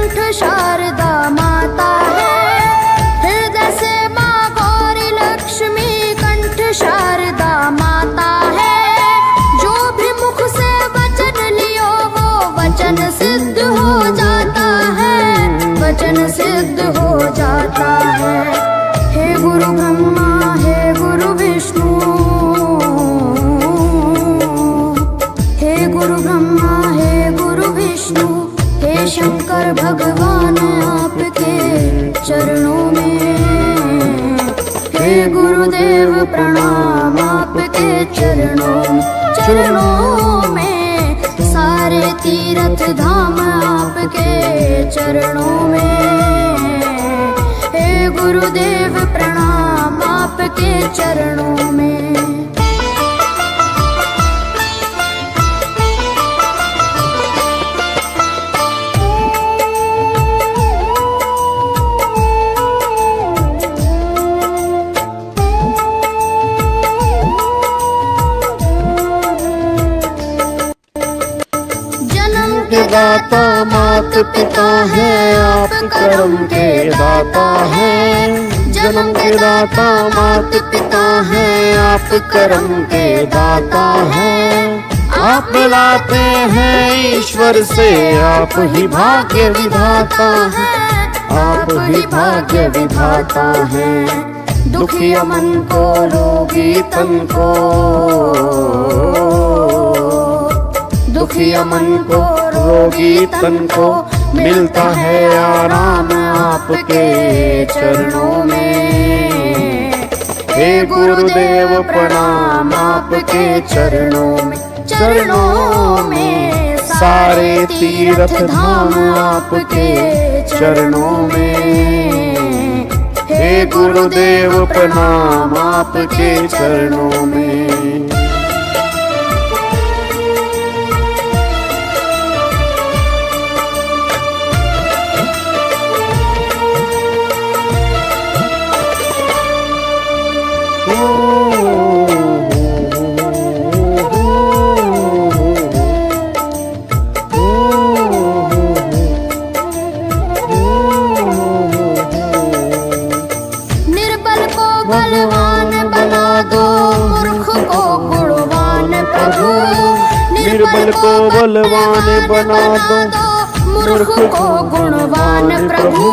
कंठ शारदा माता है। हृदय से माँ गौरी लक्ष्मी कंठ शारदा माता है। जो भी मुख से वचन लियो वो वचन सिद्ध हो जाता है, वचन सिद्ध हो जाता है। हे गुरु ब्रह्मा हे गुरु विष्णु, हे गुरु ब्रह्मा हे गुरु विष्णु, हे शंकर भगवान आपके चरणों में। हे गुरुदेव प्रणाम आपके चरणों में। सारे तीर्थ धाम आपके चरणों में। हे गुरुदेव प्रणाम आपके चरणों में। दाता मात पिता है, आप कर्म के दाता है। जन्म के दाता मात पिता है, आप कर्म के दाता है। आप मिलाते हैं ईश्वर से, आप ही भाग्य विधाता है, आप ही भाग्य विधाता है। दुखिया मन को रोगी तन को, दुखिया मन को रोगी तन को मिलता है आराम आपके चरणों में। हे गुरुदेव प्रणाम आपके चरणों में। चरणों में सारे तीर्थ धाम आपके चरणों में। हे गुरुदेव प्रणाम आपके चरणों में। निर्बल को बलवान बना दो, मूर्ख को गुणवान प्रभु। निर्बल को बलवान बना दो, मूर्ख को गुणवान प्रभु।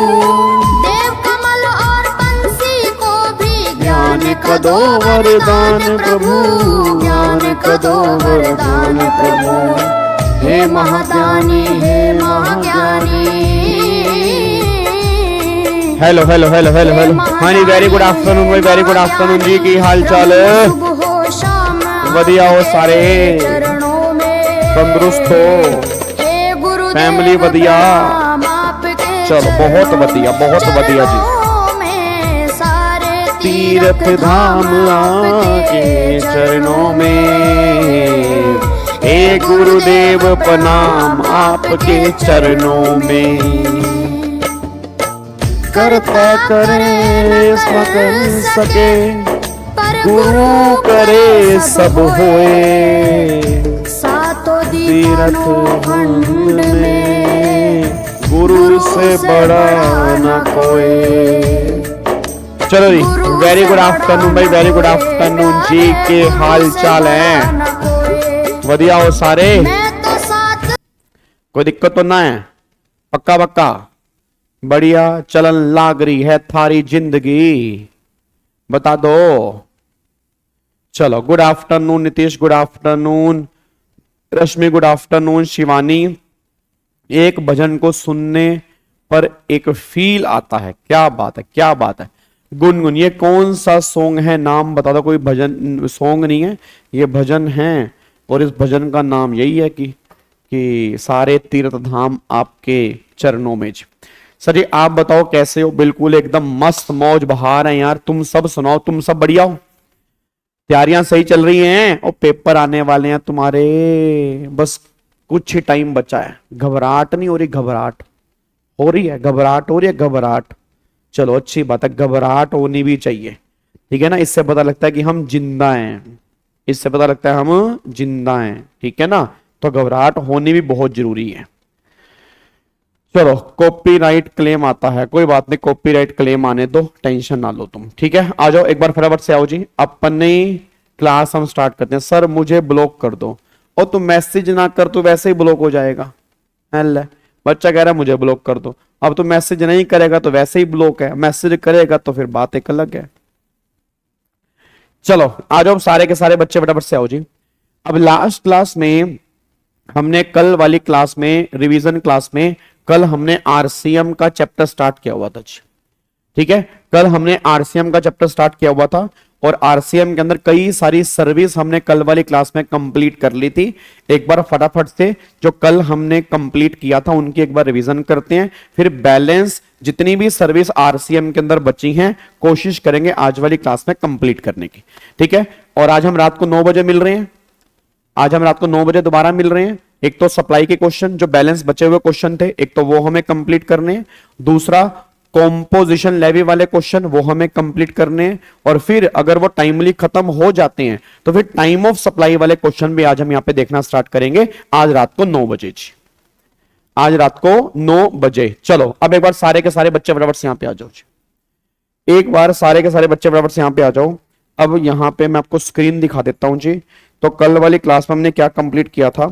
देव कमल और बंसी को भी ज्ञान का दो वरदान प्रभु, ज्ञान का दो वरदान प्रभु। हे महाज्ञानी हे महाज्ञानी। Hello hello hello hello hello हाँ जी, वेरी गुड आफ्टरनून भाई, वेरी गुड आफ्टरनून जी। की हाल चाल है? वधिया हो सारे, तंदुरुस्त हो, फैमिली वधिया। चलो बहुत वधिया, बहुत वधिया जी। तीर्थ धाम आके चरणों में। हे गुरुदेव प्रणाम आपके चरणों में। करता करे कर सके, गुरु करे सब होए। सातों तीर्थ खंड में गुरु से बड़ा न कोई। चलो जी, वेरी गुड आफ्टरनून भाई, वेरी गुड आफ्टरनून जी। के हाल चाल है? वधिया हो सारे? कोई दिक्कत तो ना है? पक्का पक्का बढ़िया चलन लाग रही है थारी जिंदगी, बता दो। चलो good afternoon Nitish, good afternoon Rashmi, good afternoon Shivani. एक भजन को सुनने पर एक फील आता है, क्या बात है, क्या बात है। गुनगुन, ये कौन सा सॉन्ग है? नाम बता दो। कोई भजन सॉन्ग नहीं है, ये भजन है। और इस भजन का नाम यही है कि सारे तीर्थ धाम आपके चरणों में। सर जी आप बताओ कैसे हो? बिल्कुल एकदम मस्त मौज बहार है यार। तुम सब सुनाओ, तुम सब बढ़िया हो? तैयारियां सही चल रही हैं? और पेपर आने वाले हैं तुम्हारे, बस कुछ ही टाइम बचा है। घबराहट नहीं हो रही? घबराहट हो रही है, घबराहट हो रही है, घबराहट। चलो अच्छी बात है, घबराहट होनी भी चाहिए, ठीक है ना। इससे पता लगता है कि हम जिंदा हैं, इससे पता लगता है हम जिंदा हैं, ठीक है ना। तो घबराहट होनी भी बहुत जरूरी है। चलो कॉपीराइट क्लेम आता है, कोई बात नहीं, कॉपीराइट क्लेम आने दो, टेंशन ना लो तुम, ठीक है। आ जाओ एक बार फटाफट से आओ जी, अपनी क्लास हम स्टार्ट करते हैं। सर मुझे ब्लॉक कर दो, और तुम मैसेज ना कर तो वैसे ही ब्लॉक हो जाएगा। ले, बच्चा कह रहा है मुझे ब्लॉक कर दो, अब तो मैसेज नहीं करेगा तो वैसे ही ब्लॉक है, मैसेज करेगा तो फिर बात एक अलग है। चलो आ जाओ सारे के सारे बच्चे फटाफट से आओ जी। अब लास्ट क्लास में हमने, कल वाली क्लास में, रिवीजन क्लास में, कल हमने आरसीएम का चैप्टर स्टार्ट किया हुआ था, ठीक है। कल हमने आरसीएम का चैप्टर स्टार्ट किया हुआ था, और आरसीएम के अंदर कई सारी सर्विस हमने कल वाली क्लास में कंप्लीट कर ली थी। एक बार फटाफट से जो कल हमने कंप्लीट किया था उनकी एक बार रिवीजन करते हैं, फिर बैलेंस जितनी भी सर्विस आरसीएम के अंदर बची हैं कोशिश करेंगे आज वाली क्लास में कंप्लीट करने की, ठीक है। और आज हम रात को 9 बजे मिल रहे हैं, आज हम रात को 9 बजे दोबारा मिल रहे हैं। एक तो सप्लाई के क्वेश्चन जो बैलेंस बचे हुए क्वेश्चन थे, एक तो वो हमें कंप्लीट करने हैं, दूसरा कॉम्पोजिशन लेवी वाले क्वेश्चन वो हमें कंप्लीट करने हैं, और फिर अगर वो टाइमली खत्म हो जाते हैं तो फिर टाइम ऑफ सप्लाई वाले क्वेश्चन भी आज हम यहां पे देखना स्टार्ट करेंगे, आज रात को 9 बजे जी, आज रात को 9 बजे। चलो अब एक बार सारे के सारे बच्चे फटाफट से यहां पे आ जाओ जी, एक बार सारे के सारे बच्चे फटाफट से यहां पे आ जाओ। अब यहां पे मैं आपको स्क्रीन दिखा देता हूं जी। तो कल वाली क्लास में हमने क्या कंप्लीट किया था,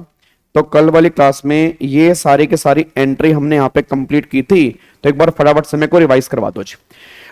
तो कल वाली क्लास में ये सारी के सारी एंट्री हमने यहाँ पे कंप्लीट की थी, तो एक बार फटाफट से मेरे को रिवाइज करवा दो जी।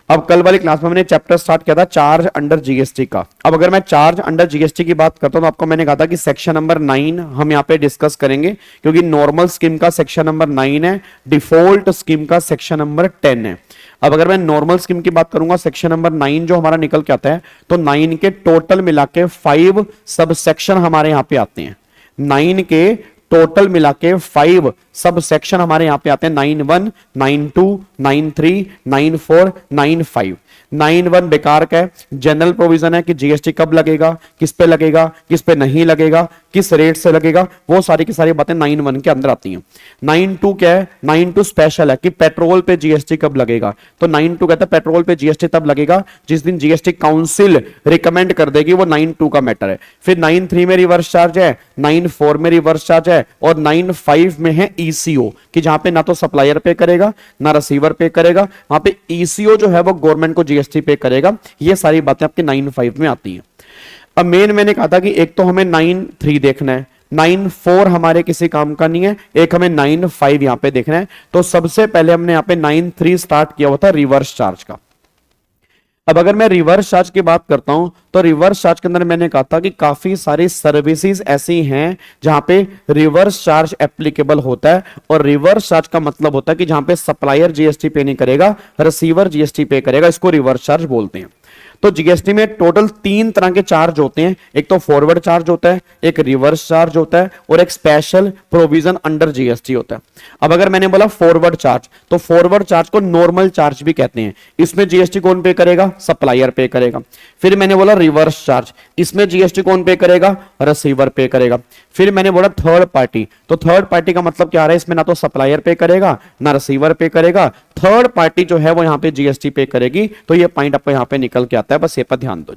अब कल वाली क्लास में हमने चैप्टर स्टार्ट किया था चार्ज अंडर जीएसटी का। अब अगर मैं चार्ज अंडर जीएसटी की बात करता हूं तो आपको मैंने कहा था कि सेक्शन नंबर 9 हम यहाँ पे डिस्कस करेंगे, क्योंकि नॉर्मल स्कीम का सेक्शन नंबर 9 है, डिफॉल्ट स्कीम का सेक्शन नंबर 10 है। अब अगर मैं नॉर्मल स्कीम की बात करूंगा, सेक्शन नंबर 9 जो हमारा निकल के आता है, तो 9 के टोटल मिला के 5 सब सेक्शन हमारे यहाँ पे आते हैं। 9 के टोटल मिला के 5 सब सेक्शन हमारे यहां पे आते हैं, 9(1), 9(2), 9(3), 9(4), 9(5). 9(1) बेकार का है, जनरल प्रोविजन है कि जीएसटी कब लगेगा, किस पे लगेगा, किस पे नहीं लगेगा, किस रेट से लगेगा, वो सारी की सारी बातें 9(1) के अंदर आती हैं। 9(2) क्या है, 9(2) स्पेशल है कि पेट्रोल पे जीएसटी कब लगेगा, तो 9(2) कहता है पेट्रोल पे जीएसटी तब लगेगा जिस दिन जीएसटी काउंसिल रिकमेंड कर देगी, वो 9(2) का मैटर है। फिर 9(3) में रिवर्स चार्ज है, 9(4) में रिवर्स चार्ज है, और 9(5) में है ईसीओ, कि जहां पे ना तो सप्लायर पे करेगा ना रिसीवर पे करेगा, वहां पे ईसीओ जो है वो गवर्नमेंट को जीएसटी पे करेगा। ये सारी बातें आपके 9(5) में आती हैं। अब मेन मैंने कहा था कि एक तो हमें 9(3) देखना है, 9(4) हमारे किसी काम का नहीं है, एक हमें 9(5) यहां पे देखना है। तो सबसे पहले हमने यहां पे 9(3) स्टार्ट किया हुआ था रिवर्स चार्ज का। अब अगर मैं रिवर्स चार्ज की बात करता हूं तो रिवर्स चार्ज के अंदर मैंने कहा था कि काफी सारी सर्विसेज ऐसी हैं जहां पे रिवर्स चार्ज एप्लीकेबल होता है, और रिवर्स चार्ज का मतलब होता है कि जहां पे सप्लायर जीएसटी पे नहीं करेगा, रिसीवर जीएसटी पे करेगा, इसको रिवर्स चार्ज बोलते हैं। तो जीएसटी में टोटल 3 तरह के चार्ज होते हैं, एक तो फॉरवर्ड चार्ज होता है, एक रिवर्स चार्ज होता है, और एक स्पेशल प्रोविजन अंडर जीएसटी होता है। अब अगर मैंने बोला फॉरवर्ड चार्ज, तो फॉरवर्ड चार्ज को नॉर्मल चार्ज भी कहते हैं। इसमें जीएसटी कौन पे करेगा, सप्लायर पे करेगा। फिर मैंने बोला रिवर्स चार्ज, इसमें जीएसटी कौन पे करेगा, रिसीवर पे करेगा। फिर मैंने बोला थर्ड पार्टी, तो थर्ड पार्टी का मतलब क्या आ रहा है, इसमें ना तो सप्लायर पे करेगा ना रिसीवर पे करेगा, थर्ड पार्टी जो है वो यहां पे जीएसटी पे करेगी। तो ये पॉइंट आपको यहां पे निकल के आता है, बस ये पर ध्यान दो।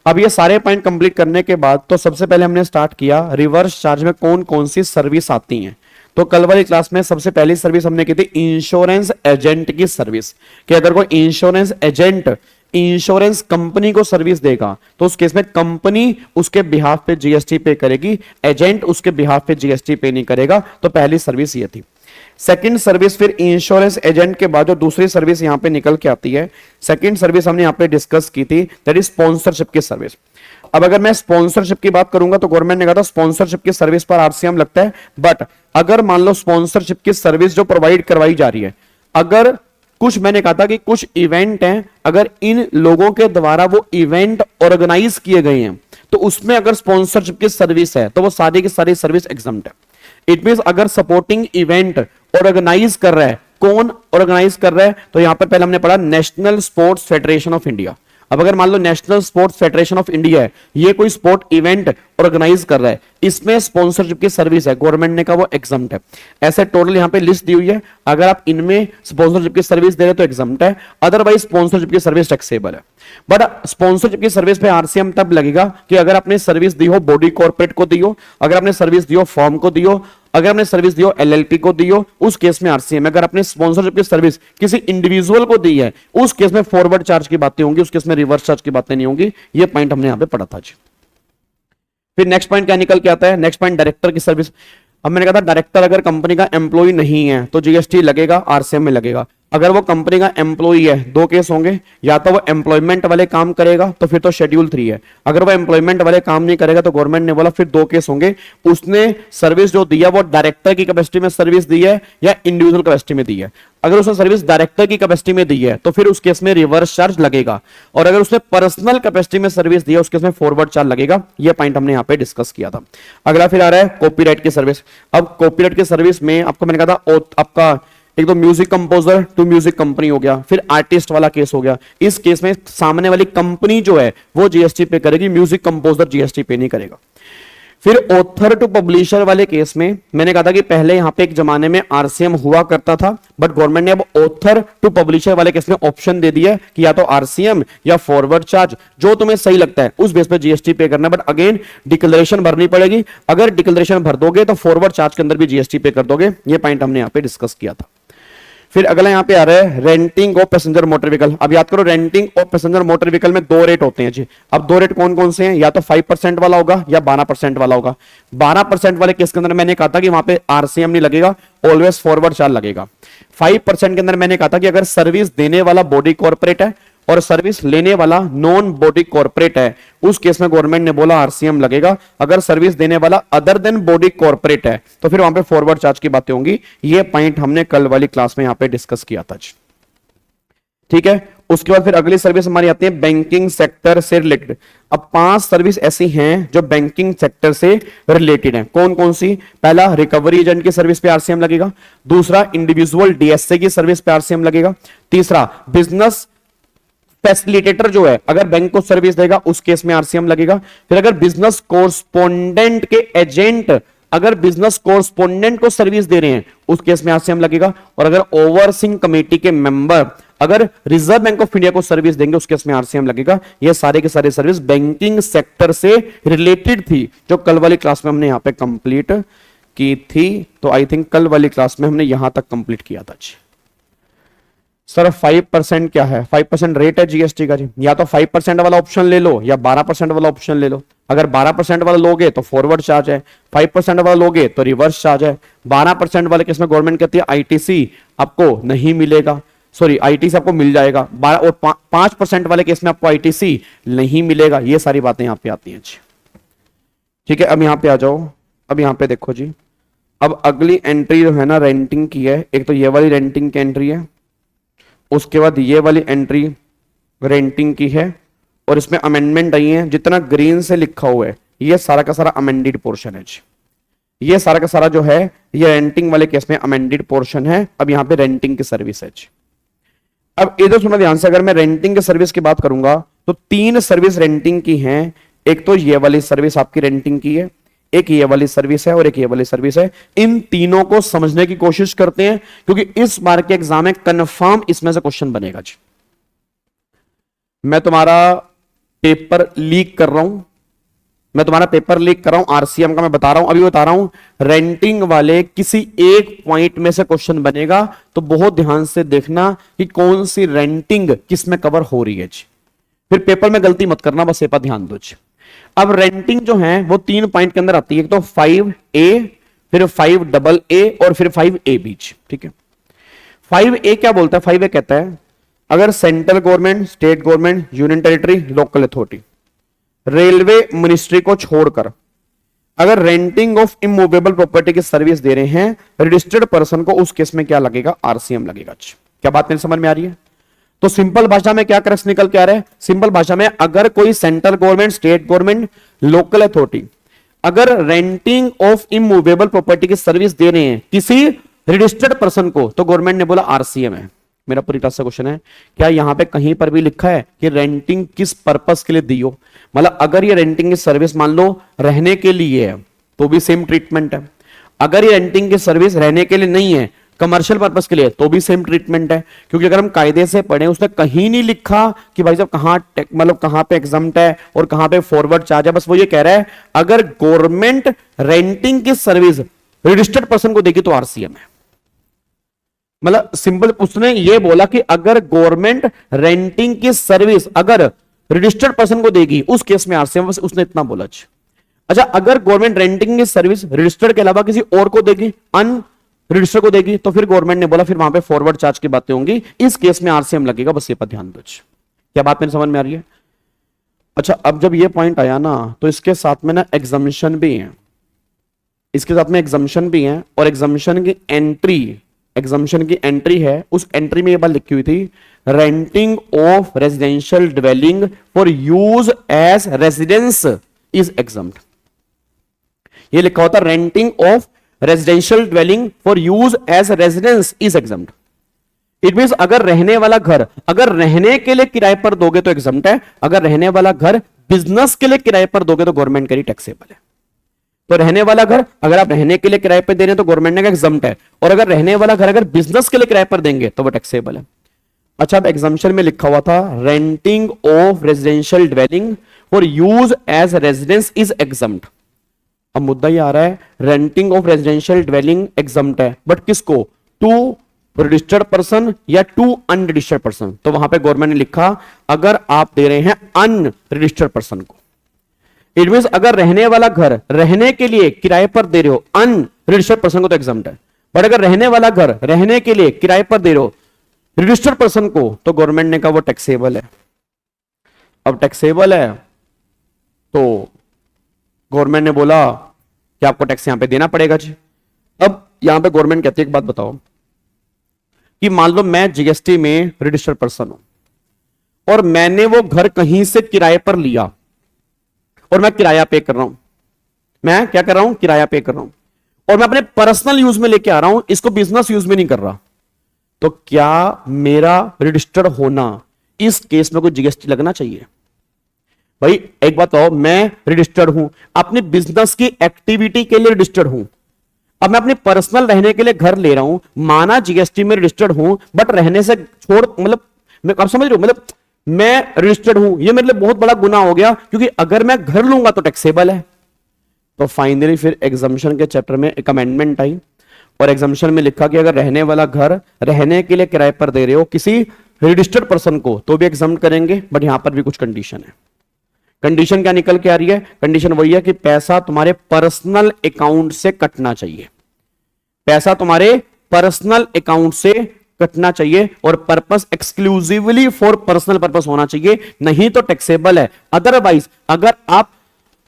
अब ये सारे पॉइंट कंप्लीट करने के बाद तो सबसे पहले हमने स्टार्ट किया रिवर्स चार्ज में कौन कौन सी सर्विस आती हैं। तो कल वाली क्लास में सबसे पहली सर्विस हमने की थी इंश्योरेंस एजेंट की सर्विस, कि अगर कोई इंश्योरेंस एजेंट इंश्योरेंस कंपनी को सर्विस देगा तो उस केस में कंपनी उसके बिहाफ पे जीएसटी पे करेगी, एजेंट उसके बिहाफ पे जीएसटी पे नहीं करेगा। तो पहली सर्विस ये थी। सेकंड सर्विस, फिर इंश्योरेंस एजेंट के बाद जो दूसरी सर्विस यहां पे निकल के आती है, सेकंड सर्विस हमने यहां पे डिस्कस की थी, दैट इज स्पॉन्सरशिप की सर्विस। अब अगर मैं स्पॉन्सरशिप की बात करूंगा तो गवर्नमेंट ने कहा था स्पॉन्सरशिप की सर्विस पर आरसीएम लगता है, बट अगर मान लो स्पॉन्सरशिप की सर्विस जो प्रोवाइड करवाई जा रही है, अगर कुछ मैंने कहा था कि कुछ इवेंट हैं, अगर इन लोगों के द्वारा वो इवेंट ऑर्गेनाइज किए गए हैं तो उसमें अगर स्पॉन्सरशिप की सर्विस है तो वो सारी की सारी सर्विस एग्जम्प्ट है। इट मींस अगर सपोर्टिंग इवेंट ऑर्गेनाइज कर रहा है, कौन ऑर्गेनाइज कर रहा है, तो यहां पर पहले हमने पढ़ा national sports federation of India. अब अगर मान लो national sports federation of India है, ये कोई स्पोर्ट इवेंट ऑर्गेनाइज कर रहा है, इसमें स्पॉन्सरशिप की सर्विस है, गवर्नमेंट ने कहा वो एग्जम्प्ट है। ऐसे टोटल यहां पे लिस्ट दी हुई है, अगर आप इनमें स्पॉन्सरशिप की सर्विस दे रहे तो एग्जम्प्ट है, अदरवाइज स्पॉन्सरशिप की सर्विस टैक्सेबल है। बट स्पॉन्सरशिप की सर्विस पे आरसीएम तब लगेगा कि अगर आपने सर्विस दी हो बॉडी कॉर्पोरेट को दी हो, अगर आपने सर्विस दी हो फॉर्म को दी हो, अगर आपने सर्विस दी हो एलएलपी को दी हो उस केस में आरसीएम। अगर आपने स्पॉन्सरशिप की सर्विस किसी इंडिविजुअल को दी है उस केस में फॉरवर्ड चार्ज की बातें होंगी, उस केस में रिवर्स चार्ज की बातें नहीं होंगी। ये पॉइंट हमने यहां पे पढ़ा था जी। फिर नेक्स्ट पॉइंट क्या निकल के आता है, नेक्स्ट पॉइंट डायरेक्टर की सर्विस। अब मैंने कहा था डायरेक्टर अगर कंपनी का एम्प्लॉय नहीं है तो जीएसटी लगेगा, आरसीएम में लगेगा। अगर वो कंपनी का एम्प्लॉय है दो केस होंगे, या तो वो एम्प्लॉयमेंट वाले काम करेगा तो फिर तो शेड्यूल 3 है, अगर वो एम्प्लॉयमेंट वाले काम नहीं करेगा तो गवर्नमेंट ने बोला फिर दो केस होंगे, उसने सर्विस जो दिया वो डायरेक्टर की कैपेसिटी में सर्विस दी है या इंडिविजुअल कैपेसिटी में दी है। अगर उसने सर्विस डायरेक्टर की कैपेसिटी में दी है तो फिर उस केस में रिवर्स चार्ज लगेगा, और अगर उसने पर्सनल कैपेसिटी में सर्विस दी है उस केस में फॉरवर्ड चार्ज लगेगा। यह पॉइंट हमने यहां पे डिस्कस किया था। अगला फिर आ रहा है कॉपीराइट की सर्विस। अब कॉपीराइट की सर्विस में आपको मैंने कहा था आपका एक तो music composer to music company हो गया, फिर आर्टिस्ट वाला केस हो गया। इस केस में सामने वाली कंपनी जो है वो जीएसटी पे करेगी, म्यूजिक कंपोजर जीएसटी पे नहीं करेगा। फिर ऑथर टू पब्लिशर वाले केस में मैंने कहा था कि पहले यहां पे एक जमाने में आरसीएम हुआ करता था, बट गवर्नमेंट ने अब ऑथर टू पब्लिशर वाले केस में ऑप्शन दे दिया कि या तो आरसीएम या फॉरवर्ड चार्ज, जो तुम्हें सही लगता है उस बेस पे जीएसटी पे करना, बट अगेन डिक्लेरेशन भरनी पड़ेगी। अगर डिक्लेरेशन भर दोगे तो फॉरवर्ड चार्ज के अंदर भी जीएसटी पे कर दोगे। ये पॉइंट हमने यहां पे डिस्कस किया था। फिर अगला यहां पे आ रहा है renting of passenger motor vehicle. अब याद करो renting of passenger motor vehicle में दो रेट होते हैं जी। अब दो रेट कौन कौन से हैं, या तो 5% वाला होगा या 12% वाला होगा। 12% वाले केस के अंदर मैंने कहा था कि वहां पे आरसीएम नहीं लगेगा, ऑलवेज फॉरवर्ड चार्ज लगेगा। 5% के अंदर मैंने कहा था कि अगर सर्विस देने वाला बॉडी कॉर्पोरेट है और सर्विस लेने वाला नॉन बॉडी कॉर्पोरेट है उस केस में गवर्नमेंट ने बोला आरसीएम लगेगा। अगर सर्विस देने वाला अदर देन बॉडी कॉर्पोरेट है तो फिर वहां पे फॉरवर्ड चार्ज की बातें होंगी। ये पॉइंट हमने कल वाली क्लास में यहां पे डिस्कस किया था। ठीक है, उसके बाद फिर अगली सर्विस हमारी आती है बैंकिंग सेक्टर से रिलेटेड। अब 5 सर्विस ऐसी हैं जो बैंकिंग सेक्टर से रिलेटेड हैं। कौन कौन सी? पहला, रिकवरी एजेंट की सर्विस पे आरसीएम लगेगा। दूसरा, इंडिविजुअल डीएसए की सर्विस पे आरसीएम लगेगा। तीसरा, बिजनेस फैसिलिटेटर जो है अगर बैंक को सर्विस देगा उस केस में आरसीएम लगेगा। फिर अगर बिजनेस कोरस्पोंडेंट के एजेंट अगर बिजनेस कोरस्पोंडेंट को सर्विस दे रहे हैं उस केस में आरसीएम लगेगा। और अगर ओवरसीइंग कमेटी के मेंबर अगर रिजर्व बैंक ऑफ इंडिया को सर्विस देंगे उस केस में आरसीएम लगेगा। ये सारे के सारे सर्विस बैंकिंग सेक्टर से रिलेटेड थी जो कल वाली क्लास में हमने यहां पे कंप्लीट की थी। तो आई थिंक कल वाली क्लास में हमने यहां तक कंप्लीट किया था जी। सर 5% क्या है? 5% रेट है जीएसटी का जी। या तो 5% वाला ऑप्शन ले लो या 12% वाला ऑप्शन ले लो। अगर 12% वाला लोगे तो फॉरवर्ड चार्ज है, 5% वाला लोगे तो रिवर्स चार्ज है। 12% वाले केस में गवर्नमेंट कहती है आईटीसी आपको नहीं मिलेगा, सॉरी आईटीसी आपको मिल जाएगा। 5% वाले केस में आपको आईटीसी नहीं मिलेगा। ये सारी बातें यहां पे आती हैं जी। ठीक है, अब यहां पे आ जाओ। अब यहां पे देखो जी, अब अगली एंट्री जो है ना रेंटिंग की है। एक तो ये वाली रेंटिंग की एंट्री है, उसके बाद ये वाली एंट्री रेंटिंग की है, और इसमें अमेंडमेंट आई है। जितना ग्रीन से लिखा हुआ है ये सारा का सारा अमेंडेड पोर्शन है जी। ये सारा का सारा जो है ये रेंटिंग वाले केस में अमेंडेड पोर्शन है। अब यहां पे रेंटिंग की सर्विस है जी। अब इधर सुना ध्यान से, अगर मैं रेंटिंग की सर्विस की बात करूंगा तो 3 सर्विस रेंटिंग की हैं। एक तो ये वाली सर्विस आपकी रेंटिंग की है, एक ये वाली सर्विस है और एक ये वाली सर्विस है। इन तीनों को समझने की कोशिश करते हैं क्योंकि इस बार के एग्जाम में कंफर्म इसमें से क्वेश्चन बनेगा जी। मैं तुम्हारा पेपर लीक कर रहा हूं, आरसीएम का मैं बता रहा हूं, अभी बता रहा हूं। रेंटिंग वाले किसी एक पॉइंट में से क्वेश्चन बनेगा तो बहुत ध्यान से देखना कि कौन सी रेंटिंग किस में कवर हो रही है जी। फिर पेपर में गलती मत करना, बस ये पर ध्यान दो जी। अब रेंटिंग जो है वो 3 पॉइंट के अंदर आती है। एक तो 5A, फिर 5AA और फिर 5A बीच। ठीक है, 5A क्या बोलता है? 5A कहता है अगर central government, state government, union territory, local authority, railway ministry को छोड़कर अगर रेंटिंग ऑफ इमूवेबल प्रॉपर्टी की सर्विस दे रहे हैं रजिस्टर्ड पर्सन को, उस केस में क्या लगेगा? आरसीएम लगेगा। क्या बात मेरी समझ में आ रही है? तो सिंपल भाषा में क्या क्रक्स निकल के आ रहा है? सिंपल भाषा में अगर कोई central government, state government, local authority अगर रेंटिंग ऑफ इमूवेबल प्रॉपर्टी की सर्विस दे रहे हैं किसी रजिस्टर्ड पर्सन को तो गवर्नमेंट ने बोला आरसीएम है। मेरा पूरी तरह से क्वेश्चन है, क्या यहां पे कहीं पर भी लिखा है कि रेंटिंग किस पर्पस के लिए दी हो? मतलब अगर ये रेंटिंग की सर्विस मान लो रहने के लिए है तो भी सेम ट्रीटमेंट है। अगर ये रेंटिंग की सर्विस रहने के लिए नहीं है, कमर्शियल पर्पस के लिए, तो भी सेम ट्रीटमेंट है। क्योंकि अगर हम कायदे से पढ़ें उसने कहीं नहीं लिखा कि भाई साहब कहां मतलब कहां पे एग्जम्प्ट है और कहां पे फॉरवर्ड चार्ज है। बस वो ये कह रहा है अगर गवर्नमेंट रेंटिंग की सर्विस रजिस्टर्ड पर्सन को देगी तो आरसीएम है। मतलब सिंपल उसने ये बोला कि अगर गवर्नमेंट रेंटिंग की सर्विस अगर रजिस्टर्ड पर्सन को देगी उस केस में आरसीएम, बस उसने इतना बोला। अच्छा, अगर गवर्नमेंट रेंटिंग की सर्विस रजिस्टर्ड के अलावा किसी और को देगी, अन रजिस्टर को देगी, तो फिर गवर्नमेंट ने बोला फिर वहां पे फॉरवर्ड चार्ज की बातें होंगी, इस केस में आरसीएम लगेगा। बस ये पर ध्यान दो। क्या बात मेरे समझ में आ रही है? अच्छा, अब जब ये पॉइंट आया ना तो इसके साथ में ना एग्जामिशन भी है, इसके साथ में एग्जामिशन भी है, और एग्जामिशन की एंट्री है। उस एंट्री में ये बात लिखी हुई थी, renting of residential dwelling for use as residence is exempt. ये लिखा होता renting of residential dwelling for use as residence is exempt. It means अगर रहने वाला घर अगर रहने के लिए किराए पर दोगे तो एग्जम्प्ट है, अगर रहने वाला घर बिजनेस के लिए किराए पर दोगे तो गवर्नमेंट करी टैक्सेबल है। तो रहने वाला घर अगर आप रहने के लिए किराए पर दे रहे हैं तो गवर्नमेंट ने कहा एग्जम्प्ट है, और अगर रहने वाला घर अगर बिजनेस के लिए किराए पर देंगे तो वो टैक्सेबल है। अच्छा, अब एग्जाम्पशन में लिखा हुआ था renting of residential dwelling for use as residence is exempt. अब मुद्दा ये आ रहा है renting of residential dwelling exempt है, बट किसको? टू रजिस्टर्ड पर्सन या टू अनरजिस्टर्ड पर्सन? तो वहां पे गवर्नमेंट ने लिखा अगर आप दे रहे हैं अनरजिस्टर्ड पर्सन को, इट मींस अगर रहने वाला घर रहने के लिए किराए पर दे रहे हो अनरजिस्टर्ड पर्सन को तो एग्जम्प्ट है, बट अगर रहने वाला घर रहने के लिए किराए पर दे रहे हो रजिस्टर्ड पर्सन को तो गवर्नमेंट ने कहा वो टैक्सेबल है। अब टैक्सेबल है तो गवर्नमेंट ने बोला कि आपको टैक्स यहां पे देना पड़ेगा जी। अब यहां पे गवर्नमेंट कहती है एक बात बताओ कि मान लो मैं जीएसटी में रजिस्टर्ड पर्सन हूं और मैंने वो घर कहीं से किराए पर लिया और मैं किराया पे कर रहा हूं, मैं क्या कर रहा हूं? किराया पे कर रहा हूं, और मैं अपने पर्सनल यूज में लेके आ रहा हूं, इसको बिजनेस यूज में नहीं कर रहा, तो क्या मेरा रजिस्टर्ड होना इस केस में कोई जीएसटी लगना चाहिए? भाई एक बात बताओ, मैं रजिस्टर्ड हूं अपने बिजनेस की एक्टिविटी के लिए रजिस्टर्ड हूं, अब मैं अपने पर्सनल रहने के लिए घर ले रहा हूं, माना जीएसटी में रजिस्टर्ड हूं, बट रहने से छोड़ मतलब आप समझ रहे हो, मतलब मैं रजिस्टर्ड हूं, ये मेरे लिए बहुत बड़ा गुनाह हो गया, क्योंकि अगर मैं घर लूंगा तो टैक्सेबल है। तो फाइनली फिर एग्जाम्पशन के चैप्टर में एक अमेंडमेंट आई और एग्जाम्पशन में लिखा कि अगर रहने वाला घर रहने के लिए किराए पर दे रहे हो किसी रजिस्टर्ड पर्सन को तो भी एग्जाम्प्ट करेंगे, बट यहां पर भी कुछ कंडीशन है। कंडीशन क्या निकल के आ रही है? कंडीशन वही है कि पैसा तुम्हारे पर्सनल अकाउंट से कटना चाहिए, पैसा तुम्हारे पर्सनल अकाउंट से कटना चाहिए, और purpose exclusively for personal purpose होना चाहिए, नहीं तो टैक्सेबल है। अदरवाइज अगर आप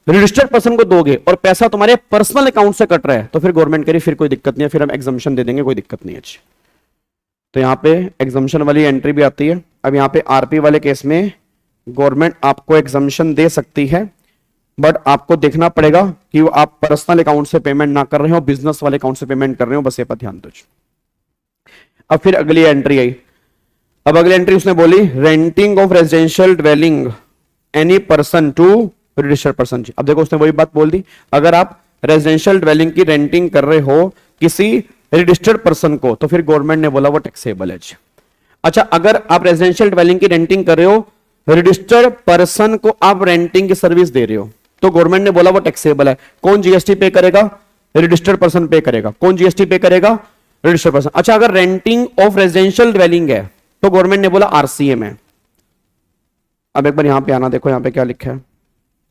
रजिस्टर्ड पर्सन को दोगे और पैसा तुम्हारे पर्सनल अकाउंट से कट रहा है तो फिर गवर्नमेंट कह रही फिर कोई दिक्कत नहीं है, फिर हम एग्जम्पशन दे देंगे, कोई दिक्कत नहीं है। तो यहां पे एग्जम्पशन वाली एंट्री भी आती है। अब यहां पे आरपी वाले केस में गवर्नमेंट आपको एग्जम्पशन दे सकती है, बट आपको देखना पड़ेगा कि वो आप पर्सनल अकाउंट से पेमेंट ना कर रहे हो, बिजनेस वाले अकाउंट से पेमेंट कर रहे हो, बस ये पर ध्यान दो। अब फिर अगली एंट्री आई। अब अगली एंट्री उसने बोली renting of residential dwelling any person to registered person. अब देखो उसने वही बात बोल दी, अगर आप रेजिडेंशियल ड्वेलिंग की रेंटिंग कर रहे हो किसी रजिस्टर्ड पर्सन को तो फिर गवर्नमेंट ने बोला वो टैक्सेबल है। अच्छा, अगर आप रेजिडेंशियल ड्वेलिंग की रेंटिंग कर रहे हो रजिस्टर्ड पर्सन को आप रेंटिंग की सर्विस दे रहे हो तो गवर्नमेंट ने बोला वो टैक्सेबल है। कौन जीएसटी पे करेगा? रजिस्टर्ड पर्सन पे करेगा। कौन जीएसटी पे करेगा? Registered person. अच्छा, अगर रेंटिंग ऑफ रेजिडेंशियल ड्वेलिंग है तो गवर्नमेंट ने बोला आरसीएम है। अब एक बार यहां पे आना, देखो यहां पे क्या लिखा है,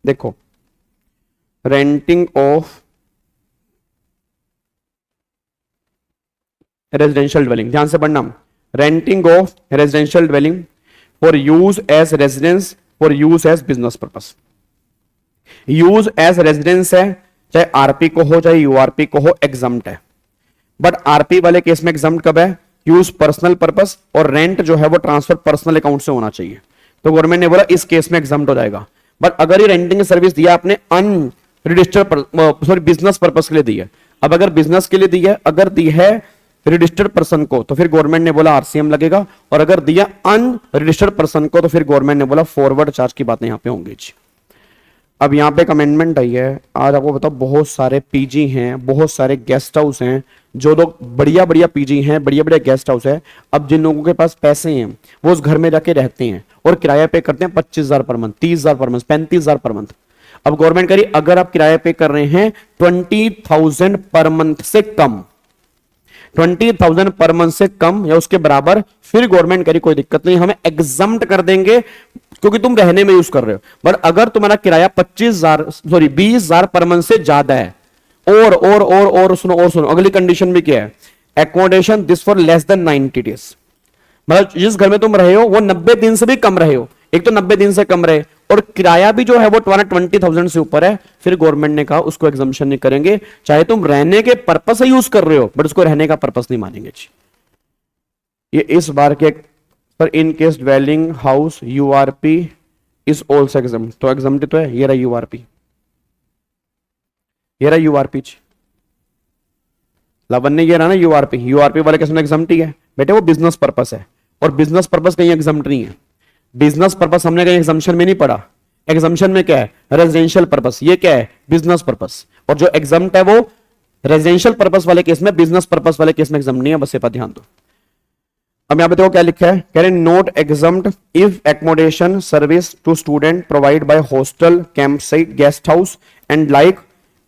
देखो रेंटिंग ऑफ रेजिडेंशियल ड्वेलिंग, ध्यान से पढ़ना, renting of residential dwelling for use as residence for use as business purpose. Use as residence है, चाहे आरपी को हो चाहे यूआरपी को हो, एग्जम्प्ट है। बट आरपी वाले केस में एग्जम्प्ट कब है? यूज पर्सनल पर्पस, और रेंट जो है वो ट्रांसफर पर्सनल अकाउंट से होना चाहिए। तो गवर्नमेंट ने बोला इस केस में एग्जम्प्ट हो जाएगा। बट अगर ये रेंटिंग सर्विस दिया आपने अनरजिस्टर्ड बिजनेस पर्पस के लिए दी है, अब अगर बिजनेस के लिए दी है, अगर दी है रजिस्टर्ड पर्सन को तो फिर गवर्नमेंट ने बोला आरसीएम लगेगा, और अगर दिया अनरजिस्टर्ड पर्सन को तो फिर गवर्नमेंट ने बोला फॉरवर्ड चार्ज की बातें यहां पे होंगी। अब यहां पे एक अमेंडमेंट आई है। आज आपको बताओ बहुत सारे पीजी हैं, बहुत सारे गेस्ट हाउस हैं, जो लोग बढ़िया बढ़िया पीजी हैं, बढ़िया बढ़िया गेस्ट हाउस है, अब जिन लोगों के पास पैसे हैं वो उस घर में जाके रहते हैं और किराया पे करते हैं 25,000 per month, 30,000 per month, 35,000 per month. अब गवर्नमेंट करी अगर आप किराया पे कर रहे हैं 20,000 पर मंथ से कम, 20,000 पर मंथ से कम या उसके बराबर, फिर गवर्नमेंट करी कोई दिक्कत नहीं, हमें एग्जम्प्ट कर देंगे क्योंकि तुम रहने में यूज कर रहे हो। बट अगर तुम्हारा किराया 20,000 पर मंथ से ज्यादा है, और सुनो अगली कंडीशन भी क्या है, accommodation this for less than 90 days, मतलब जिस घर में तुम रहे हो वो 90 दिन से भी कम रहे हो, एक तो 90 दिन से कम रहे और किराया भी जो है वो 20,000 से ऊपर है, फिर गवर्नमेंट ने कहा उसको एग्जम्पशन नहीं करेंगे, चाहे तुम रहने के पर्पस से यूज कर रहे हो बट उसको रहने का पर्पस नहीं मानेंगे जी। ये इस बार के पर in case dwelling house URP is also exam, तो एग्जाम तो है, ये रहा यूआरपी, ये रहा यूआरपी, लावण्य ये रहा ना यूआरपी, यूआरपी वाले केस में एग्जाम्प्ट ही है बेटे, वो बिजनेस पर्पस है और बिजनेस पर्पस कहीं एग्जाम्प्ट नहीं है, बिजनेस पर्पस हमने कहीं एग्जाम्पशन में नहीं पढ़ा, एग्जाम्पशन में क्या है रेजिडेंशियल पर्पस, ये क्या है बिजनेस पर्पस, और जो एग्जाम्प्ट है वो रेजिडेंशियल पर्पस वाले केस में, बिजनेस पर्पस वाले केस में एग्जाम्प्ट नहीं है, बस ये पर ध्यान दो। अब यहां पे देखो क्या लिखा है, कह रहे not exempt if accommodation service to student provide by hostel camp site guest house and like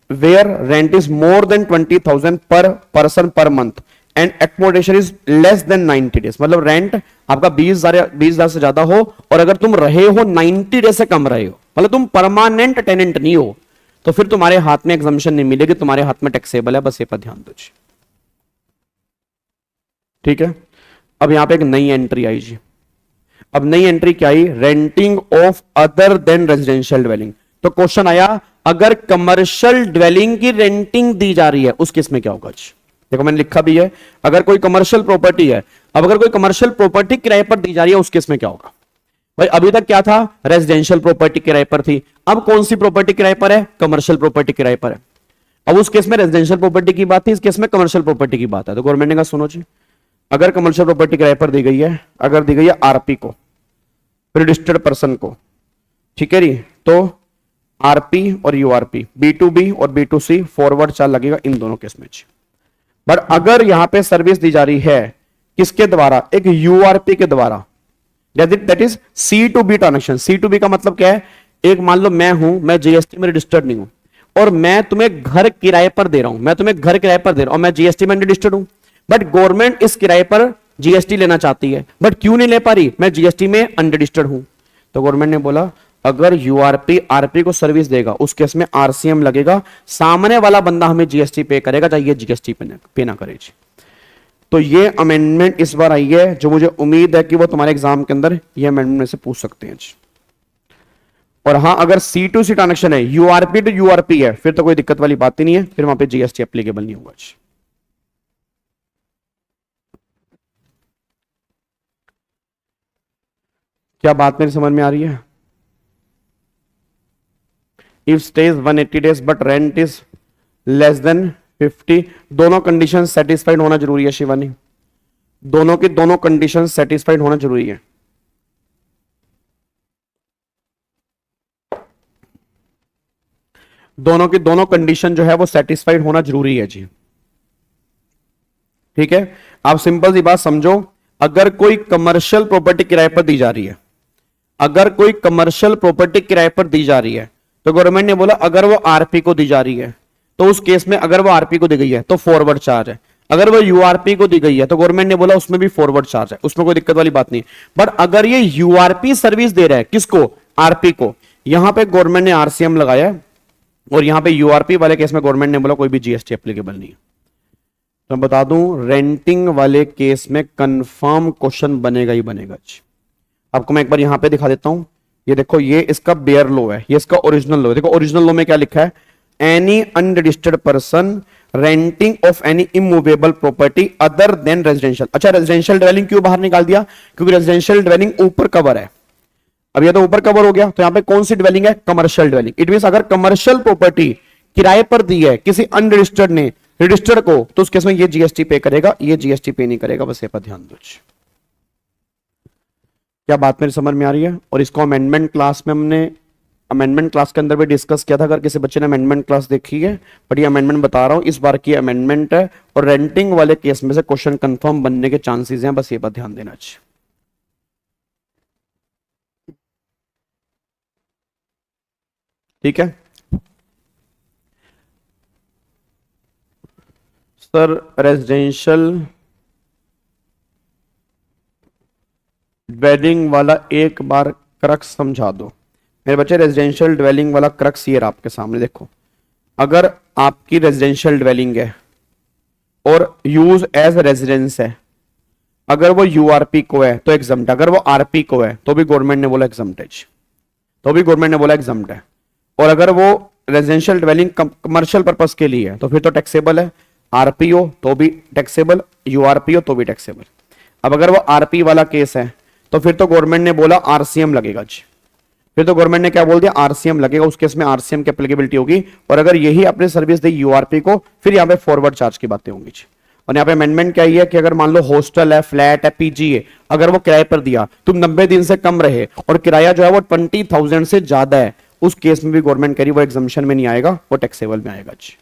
where rent is more than 20,000 per person per month and accommodation is less than 90 days, मतलब rent आपका 20,000 से ज्यादा हो और अगर तुम रहे हो 90 डेज से कम रहे हो, मतलब तुम परमानेंट टेनेंट नहीं हो, तो फिर तुम्हारे हाथ में एग्जम्पशन नहीं मिलेगी, तुम्हारे हाथ में टैक्सेबल है, बस ये पर ध्यान दो जी। ठीक है, अब यहां पे एक नई एंट्री आई जी, अब नई एंट्री क्या आई, renting of other than residential dwelling, तो क्वेश्चन आया अगर कमर्शियल ड्वेलिंग की रेंटिंग दी जा रही है उस केस में क्या होगा जी। देखो मैंने लिखा भी है, अगर कोई कमर्शियल प्रॉपर्टी है, अब अगर कोई कमर्शियल प्रॉपर्टी किराए पर दी जा रही है उस केस में क्या होगा भाई, अभी तक क्या था रेजिडेंशियल प्रॉपर्टी किराए पर थी, अब कौन सी प्रॉपर्टी किराए पर है, कमर्शियल प्रॉपर्टी किराए पर है, अब उस केस में रेजिडेंशियल प्रॉपर्टी की बात थी, इस केस में कमर्शियल प्रॉपर्टी की बात है, तो गवर्नमेंट ने कहा सुनो जी, अगर कमर्शियल प्रॉपर्टी किराए पर दी गई है, अगर दी गई है आरपी को, रजिस्टर्ड पर्सन को, ठीक है जी, तो आरपी और यूआरपी B2B और B2C फॉरवर्ड चार्ज लगेगा इन दोनों केस में। बट अगर यहां पे सर्विस दी जा रही है किसके द्वारा, एक यूआरपी के द्वारा, that is C2B transaction. C2B का मतलब क्या है, एक मान लो मैं हूं, मैं जीएसटी में रजिस्टर्ड नहीं हूं और मैं तुम्हें घर किराए पर दे रहा हूं, मैं तुम्हें घर किराए पर दे रहा हूं और मैं जीएसटी में रजिस्टर्ड हूं, बट गवर्नमेंट इस किराए पर जीएसटी लेना चाहती है, बट क्यों नहीं ले पा रही, मैं जीएसटी में अनरजिस्टर्ड हूं, तो गवर्नमेंट ने बोला अगर यूआरपी आरपी को सर्विस देगा उस केस में आरसीएम लगेगा, सामने वाला बंदा हमें जीएसटी पे करेगा चाहे ये जीएसटी पे ना करे जी। तो ये अमेंडमेंट इस बार आई है जो मुझे उम्मीद है कि वो तुम्हारे एग्जाम के अंदर ये अमेंडमेंट में से पूछ सकते हैं जी। और हां अगर C2C ट्रांजेक्शन है, यूआरपी टू यूआरपी है, फिर तो कोई दिक्कत वाली बात ही नहीं है, फिर वहां पे जीएसटी एप्लीकेबल नहीं होगा जी। क्या बात मेरी समझ में आ रही है, if stage 180 days but rent is less then 50, दोनों कंडीशन सेटिस्फाइड होना जरूरी है शिवानी, दोनों की दोनों कंडीशन सेटिस्फाइड होना जरूरी है। दोनों की दोनों कंडीशन जो है वो सेटिस्फाइड होना जरूरी है जी। ठीक है, आप सिंपल सी बात समझो, अगर कोई कमर्शियल प्रॉपर्टी किराए पर दी जा रही है, अगर कोई कमर्शियल प्रॉपर्टी किराए पर दी जा रही है तो गवर्नमेंट ने बोला अगर वो आरपी को दी जा रही है तो उस केस में, अगर वो आरपी को दी गई है तो फॉरवर्ड चार्ज है, अगर वो यूआरपी को दी गई है तो गवर्नमेंट ने बोला उसमें भी फॉरवर्ड चार्ज है, उसमें कोई दिक्कत वाली बात नहीं। बट अगर ये यूआरपी सर्विस दे रहा है किसको, आरपी को, यहां पे गवर्नमेंट ने आरसीएम लगाया और यहां पे यूआरपी वाले केस में गवर्नमेंट ने बोला कोई भी जीएसटी एप्लीकेबल नहीं है। तो मैं बता दूं रेंटिंग वाले केस में कंफर्म क्वेश्चन बनेगा ही बनेगा। आपको मैं एक बार यहां पे दिखा देता हूं, ये देखो ये इसका बेयर लॉ है, ये इसका ओरिजिनल लॉ है। देखो ओरिजिनल लॉ में क्या लिखा है, any unregistered person renting of any immovable property other than residential. अच्छा रेजिडेंशियल ड्वेलिंग क्यों बाहर निकाल दिया, क्योंकि रेजिडेंशियल ड्वेलिंग ऊपर कवर है, अब ये तो ऊपर कवर हो गया, तो यहां पे कौन सी ड्वेलिंग है, कमर्शियल ड्वेलिंग। इट मींस अगर कमर्शियल प्रॉपर्टी किराए पर दी है किसी अनरजिस्टर्ड ने रजिस्टर्ड को, तो उस केस में ये जीएसटी पे करेगा, ये जीएसटी पे नहीं करेगा, बस ये पर ध्यान दो। क्या बात मेरी समझ में आ रही है। और इसको अमेंडमेंट क्लास में हमने अमेंडमेंट क्लास के अंदर भी डिस्कस किया था, अगर किसी बच्चे ने अमेंडमेंट क्लास देखी है, बट ये अमेंडमेंट बता रहा हूं, इस बार की अमेंडमेंट है और रेंटिंग वाले केस में से क्वेश्चन कंफर्म बनने के चांसेस हैं, बस ये बात ध्यान देना चाहिए। ठीक है सर, रेजिडेंशियल ड्वेलिंग वाला एक बार क्रक्स समझा दो। मेरे बच्चे रेजिडेंशियल ड्वेलिंग वाला क्रक्स ये रहा आपके सामने, देखो अगर आपकी रेजिडेंशियल ड्वेलिंग है और यूज एज रेजिडेंस है, अगर वो यूआरपी को है तो एग्जम्प्ट, अगर वो आरपी को है तो भी गवर्नमेंट ने बोला एग्जम्प्ट है, तो भी गवर्नमेंट ने बोला एग्जम्प्ट है, और अगर वो रेजिडेंशियल ड्वेलिंग कमर्शियल पर्पस के लिए है तो फिर तो टैक्सेबल है, आरपी हो तो भी टैक्सेबल, यूआरपी हो तो भी टैक्सेबल। अब अगर वो आरपी वाला केस है तो फिर तो गवर्नमेंट ने बोला आरसीएम लगेगा जी, फिर तो गवर्नमेंट ने क्या बोल दिया, आरसीएम लगेगा, उस केस में आरसीएम की एप्लीकेबिलिटी होगी। और अगर यही अपने सर्विस दी यूआरपी को, फिर यहाँ पे फॉरवर्ड चार्ज की बातें होंगी जी। और यहाँ पे अमेंडमेंट क्या है कि अगर मान लो हॉस्टल है, फ्लैट है, पीजी है, अगर वो किराए पर दिया, तुम 90 दिन से कम रहे और किराया जो है वो 20,000 से ज्यादा है, उस केस में भी गवर्नमेंट कह रही वो एग्जम्पशन में नहीं आएगा, वो टैक्सेबल में आएगा जी।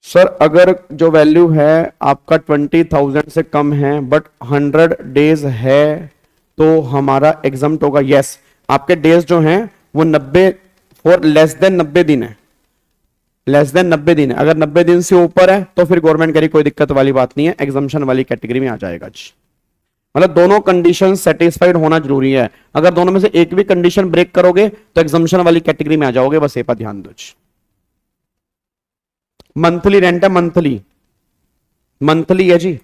सर अगर जो वैल्यू है आपका 20,000 से कम है बट 100 डेज है तो हमारा एग्जम्प्ट होगा। यस, आपके डेज जो हैं वो 90 फॉर लेस देन 90 दिन है, लेस देन 90 दिन है। अगर 90 दिन से ऊपर है तो फिर गवर्नमेंट करी कोई दिक्कत वाली बात नहीं है, एग्जम्पशन वाली कैटेगरी में आ जाएगा जी। मतलब दोनों कंडीशन सेटिस्फाइड होना जरूरी है, अगर दोनों में से एक भी कंडीशन ब्रेक करोगे तो एग्जम्पशन वाली कैटेगरी में आ जाओगे, बस ये पर ध्यान दो जी। मंथली रेंट है, मंथली मंथली है जी,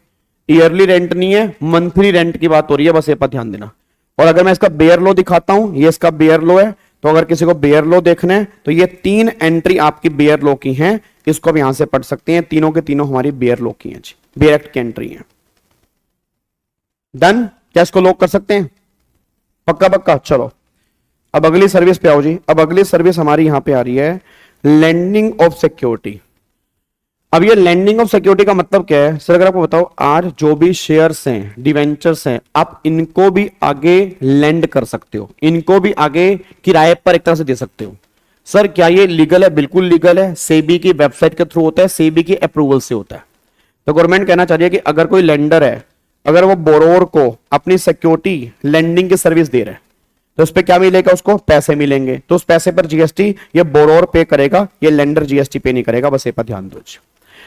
ईयरली रेंट नहीं है, मंथली रेंट की बात हो रही है, बस ये पर ध्यान देना। और अगर मैं इसका बेयर लो दिखाता हूं, ये इसका बेयर लो है, तो अगर किसी को बेयर लो देखना है तो ये 3 एंट्री आपकी बेयर लो की हैं, इसको भी यहां से पढ़ सकते हैं, तीनों के तीनों हमारी बेयर लो की हैं जी, बेयर एक्ट की एंट्री है। डन, क्या इसको लॉक कर सकते हैं? पक्का पक्का। चलो अब अगली सर्विस पे आओ जी। अब अगली सर्विस हमारी यहां पे आ रही है लैंडिंग ऑफ सिक्योरिटी। अब ये लैंडिंग ऑफ सिक्योरिटी का मतलब क्या है सर? अगर आपको बताओ, आज जो भी शेयर्स हैं, डिवेंचर्स हैं, आप इनको भी आगे लैंड कर सकते हो, इनको भी आगे किराए पर एक तरह से दे सकते हो। सर क्या ये लीगल है? बिल्कुल लीगल है, सेबी की वेबसाइट के थ्रू होता है, सेबी की अप्रूवल से होता है। तो गवर्नमेंट कहना चाह रही है कि अगर कोई लेंडर है, अगर वो बोरोवर को अपनी सिक्योरिटी लैंडिंग की सर्विस दे रहा है तो उस पर क्या मिलेगा? उसको पैसे मिलेंगे, तो उस पैसे पर जीएसटी ये बोरोवर पे करेगा, ये लेंडर जीएसटी पे नहीं करेगा, बस ये पर ध्यान दो।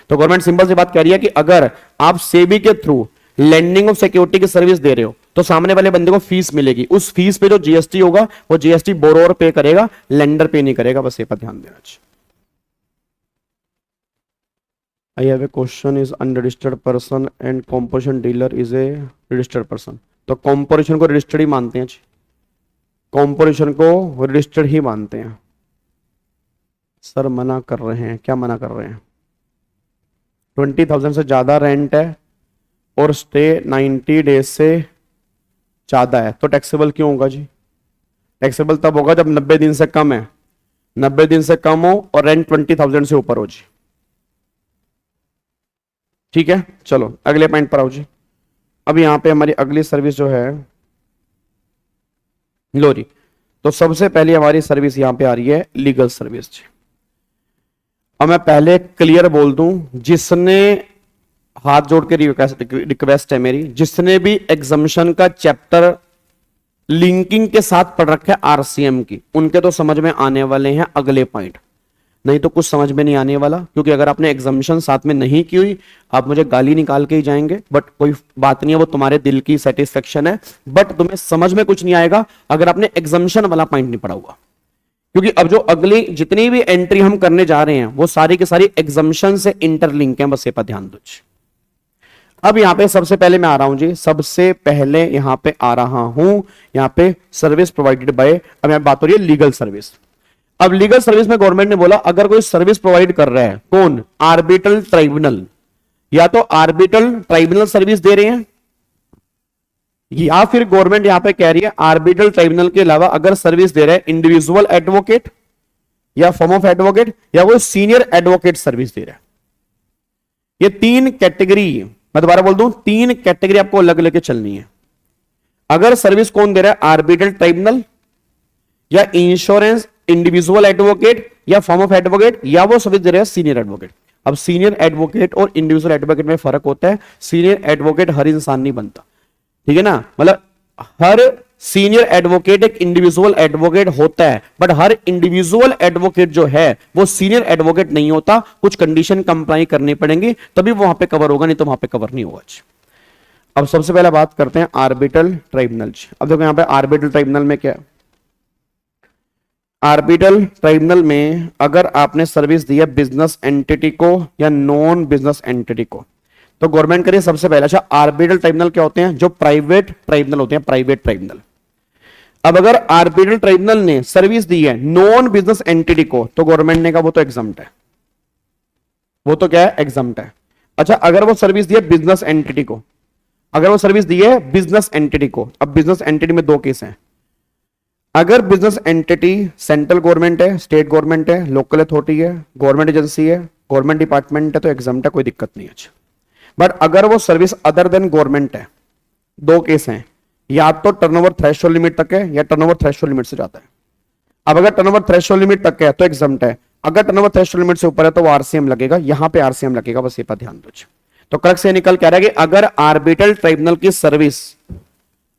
तो गवर्नमेंट सिंपल सी बात कह रही है कि अगर आप सेबी के थ्रू लैंडिंग ऑफ सिक्योरिटी की सर्विस दे रहे हो तो सामने वाले बंदे को फीस मिलेगी, उस फीस पे जो जीएसटी होगा वो जीएसटी बोरोवर पे करेगा, लेंडर पे नहीं करेगा, बस ये पर ध्यान देना चाहिए। I have a question is unregistered person and composition dealer is a registered person। तो कॉम्पोजिशन को रजिस्टर्ड ही मानते हैं, कॉम्पोजिशन को रजिस्टर्ड ही मानते हैं। सर मना कर रहे हैं, क्या मना कर रहे हैं? 20,000 से ज्यादा रेंट है और स्टे 90 डेज से ज्यादा है तो टैक्सेबल क्यों होगा जी? टैक्सेबल तब होगा जब 90 दिन से कम है, 90 दिन से कम हो और रेंट 20,000 से ऊपर हो जी। ठीक है, चलो अगले पॉइंट पर आओ जी। अब यहां पे हमारी अगली सर्विस जो है लो जी, तो सबसे पहले हमारी सर्विस यहां पे आ रही है लीगल सर्विस जी। अब मैं पहले क्लियर बोल दूं, जिसने हाथ जोड़ के रिक्वेस्ट है मेरी, जिसने भी एग्जम्पशन का चैप्टर लिंकिंग के साथ पढ़ रखा है आरसीएम की, उनके तो समझ में आने वाले हैं अगले पॉइंट, नहीं तो कुछ समझ में नहीं आने वाला, क्योंकि अगर आपने एग्जामिनेशन साथ में नहीं की हुई आप मुझे गाली निकाल के ही जाएंगे, बट कोई बात नहीं है, वो तुम्हारे दिल की सेटिस्फेक्शन है, बट तुम्हें समझ में कुछ नहीं आएगा अगर आपने एग्जामिनेशन वाला पॉइंट नहीं पढ़ा हुआ। क्योंकि अब जो अगली जितनी भी एंट्री हम करने जा रहे हैं वो सारी की सारी एग्जामिनेशन से इंटरलिंक है, बस ये पर ध्यान दो। अब यहां पे सबसे पहले मैं आ रहा हूं जी, सबसे पहले यहां पे आ रहा हूं, यहां पे सर्विस प्रोवाइडेड बाय, अब यहां बात हो रही है लीगल सर्विस। अब लीगल सर्विस में गवर्नमेंट ने बोला अगर कोई सर्विस प्रोवाइड कर रहा है, कौन? आर्बिट्रल ट्राइब्यूनल, या तो आर्बिट्रल ट्राइब्यूनल सर्विस दे रहे हैं, या फिर गवर्नमेंट यहां पे कह रही है आर्बिट्रल ट्राइब्यूनल के अलावा अगर सर्विस दे रहे हैं इंडिविजुअल एडवोकेट या फॉर्म ऑफ एडवोकेट या कोई सीनियर एडवोकेट सर्विस दे रहा है। ये 3 कैटेगरी, मैं दोबारा बोल दूं, 3 कैटेगरी आपको अलग लेके चलनी है। अगर सर्विस कौन दे रहा है? आर्बिट्रल ट्राइब्यूनल या इंश्योरेंस इंडिविजुअल एडवोकेट या फॉर्म ऑफ एडवोकेट, या वो सर्विस दे रहे हैं सीनियर एडवोकेट। अब सीनियर एडवोकेट और इंडिविजुअल एडवोकेट में फर्क होता है, सीनियर एडवोकेट हर इंसान नहीं बनता, ठीक है ना, मतलब हर सीनियर एडवोकेट एक इंडिविजुअल एडवोकेट होता है, बट हर इंडिविजुअल एडवोकेट जो है वो सीनियर एडवोकेट नहीं होता, कुछ कंडीशन कंप्लाई करनी पड़ेंगी तभी वो वहां पे कवर होगा, नहीं तो वहां पे कवर नहीं होगा। अब सबसे पहले बात करते हैं आर्बिट्रल ट्राइब्यूनल। अब देखो यहां पे आर्बिट्रल ट्राइब्यूनल में क्या है, आर्बिट्रल ट्राइब्यूनल में अगर आपने सर्विस दी है बिजनेस एंटिटी को या नॉन बिजनेस एंटिटी को, तो गवर्नमेंट करिए सबसे पहले। अच्छा, आर्बिट्रल ट्राइब्यूनल क्या होते हैं? जो प्राइवेट ट्राइब्यूनल होते हैं, प्राइवेट ट्राइब्यूनल। अब अगर आर्बिट्रल ट्राइब्यूनल ने सर्विस दी है नॉन बिजनेस एंटिटी को, तो गवर्नमेंट ने कहा वो तो एग्जम्प्ट है, वो तो क्या है? एग्जम्प्ट है। अच्छा, अगर वो सर्विस दी है बिजनेस एंटिटी को, अगर वो सर्विस दी है बिजनेस एंटिटी को, अब बिजनेस एंटिटी में दो केस हैं। अगर बिजनेस एंटिटी सेंट्रल गवर्नमेंट है, स्टेट गवर्नमेंट है, लोकल अथॉरिटी है, गवर्नमेंट एजेंसी है, गवर्नमेंट डिपार्टमेंट है, तो एग्जम्प्ट है, कोई दिक्कत नहीं है। बट अगर वो सर्विस अदर देन गवर्नमेंट है, दो केस हैं, या तो टर्नओवर थ्रेशोल्ड लिमिट तक है या टर्नओवर थ्रेशोल्ड लिमिट से जाता है। अब अगर टर्नओवर थ्रेशोल्ड लिमिट तक है तो एग्जम्प्ट है, अगर टर्नओवर थ्रेशोल्ड लिमिट से ऊपर है तो वो आरसीएम लगेगा, यहां पे आरसीएम लगेगा, बस ये पर ध्यान दो। तो क्रक्स से निकल क्या रहा है कि अगर आर्बिट्रल ट्राइब्यूनल की सर्विस,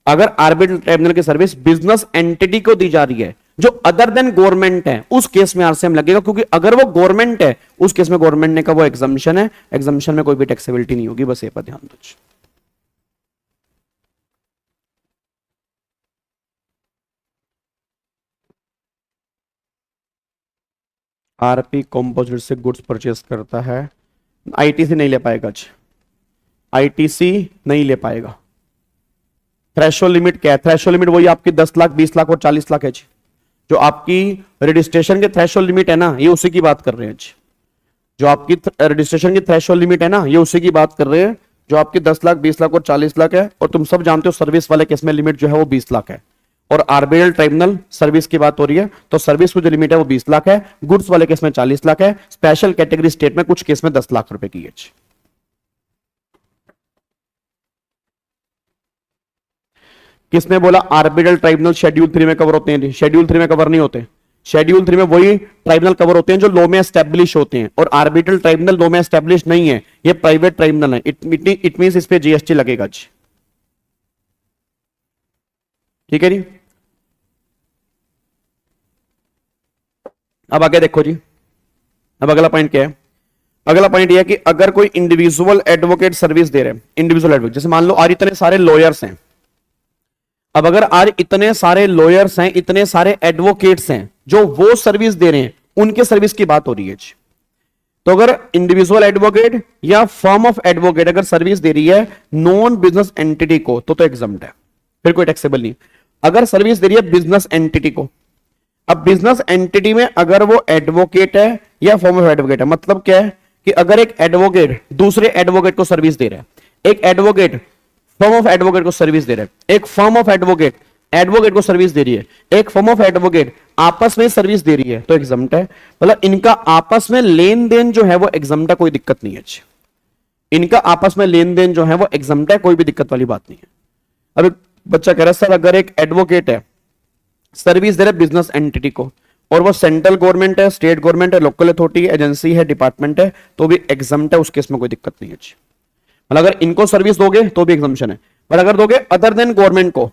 अगर आर्बिट्रल ट्राइब्यूनल की सर्विस बिजनेस एंटिटी को दी जा रही है जो अदर देन गवर्नमेंट है, उस केस में आरसीएम लगेगा, क्योंकि अगर वो गवर्नमेंट है उस केस में गवर्नमेंट ने कहा वो एग्जम्पशन है, एग्जम्पशन में कोई भी टैक्सेबिलिटी नहीं होगी, बस ये पर ध्यान दो। आरपी कंपोजिट से गुड्स परचेस करता है, आईटीसी नहीं ले पाएगा, आईटीसी नहीं ले पाएगा। थ्रेशोल्ड लिमिट क्या है? थ्रेशोल्ड लिमिट वही आपकी 10 लाख, 20 लाख और 40 लाख है जी। जो आपकी रजिस्ट्रेशन के थ्रेशोल्ड लिमिट है ना, ये उसी की बात कर रहे हैं जी। जो आपकी रजिस्ट्रेशन की थ्रेशोल्ड लिमिट है ना, ये उसी की बात कर रहे हैं, जो आपकी 10 लाख, 20 लाख और 40 लाख है। और तुम सब जानते हो सर्विस वाले केस में लिमिट जो है वो 20 लाख है, और आर्बिट्रल ट्राइब्यूनल सर्विस की बात हो रही है, तो सर्विस की जो लिमिट है वो 20 लाख है, गुड्स वाले केस में 40 लाख है, स्पेशल कैटेगरी स्टेट में कुछ केस में 10 लाख रुपए की है। किसने बोला आर्बिट्रल ट्राइब्यूनल शेड्यूल 3 में कवर होते हैं? शेड्यूल 3 में कवर नहीं होते। शेड्यूल 3 में वही ट्राइब्यूनल कवर होते हैं जो लॉ में एस्टेब्लिश होते हैं, और आर्बिट्रल ट्राइब्यूनल लॉ में एस्टेब्लिश नहीं है, ये प्राइवेट ट्राइब्यूनल है। इट मींस इस पे जीएसटी लगेगा जी, ठीक है जी। अब आगे देखो जी, अब अगला पॉइंट क्या है? अगला पॉइंट यह है कि अगर कोई इंडिविजुअल एडवोकेट सर्विस दे रहे हैं, इंडिविजुअल एडवोकेट, जैसे मान लो आज इतने सारे लॉयर्स हैं, अब अगर आज इतने सारे लॉयर्स हैं, इतने सारे एडवोकेट्स हैं जो वो सर्विस दे रहे हैं, उनके सर्विस की बात हो रही है। तो अगर इंडिविजुअल एडवोकेट या फर्म ऑफ एडवोकेट अगर सर्विस दे रही है नॉन बिजनेस एंटिटी को, तो एग्जम्प्ट है, फिर कोई टैक्सेबल नहीं। अगर सर्विस दे रही है बिजनेस एंटिटी को, अब बिजनेस एंटिटी में अगर वो एडवोकेट है या फर्म ऑफ एडवोकेट है, मतलब क्या है कि अगर एक एडवोकेट दूसरे एडवोकेट को सर्विस दे रहा है, एक एडवोकेट फर्म ऑफ एडवोकेट को सर्विस दे रहा है, एक फर्म ऑफ एडवोकेट एडवोकेट को सर्विस दे रही है, एक फर्म ऑफ एडवोकेट आपस में सर्विस दे रही है, तो एग्जम्प्ट है। मतलब इनका आपस में लेन देन जो है वो एग्जम्प्ट है, कोई दिक्कत नहीं है। इनका आपस में लेन देन जो है वो एग्जम्प्ट है, कोई भी दिक्कत वाली बात नहीं है। अब एक बच्चा कह रहा है सर अगर एक एडवोकेट है सर्विस दे रहा है बिजनेस एंटिटी को, और वो सेंट्रल गवर्नमेंट है, स्टेट गवर्नमेंट है, लोकल अथॉरिटी एजेंसी है, डिपार्टमेंट है, तो भी एग्जम्प्ट है, उस केस में कोई दिक्कत नहीं है। मतलब अगर इनको सर्विस दोगे तो भी एग्जम्पशन है, पर अगर दोगे अदर देन गवर्नमेंट को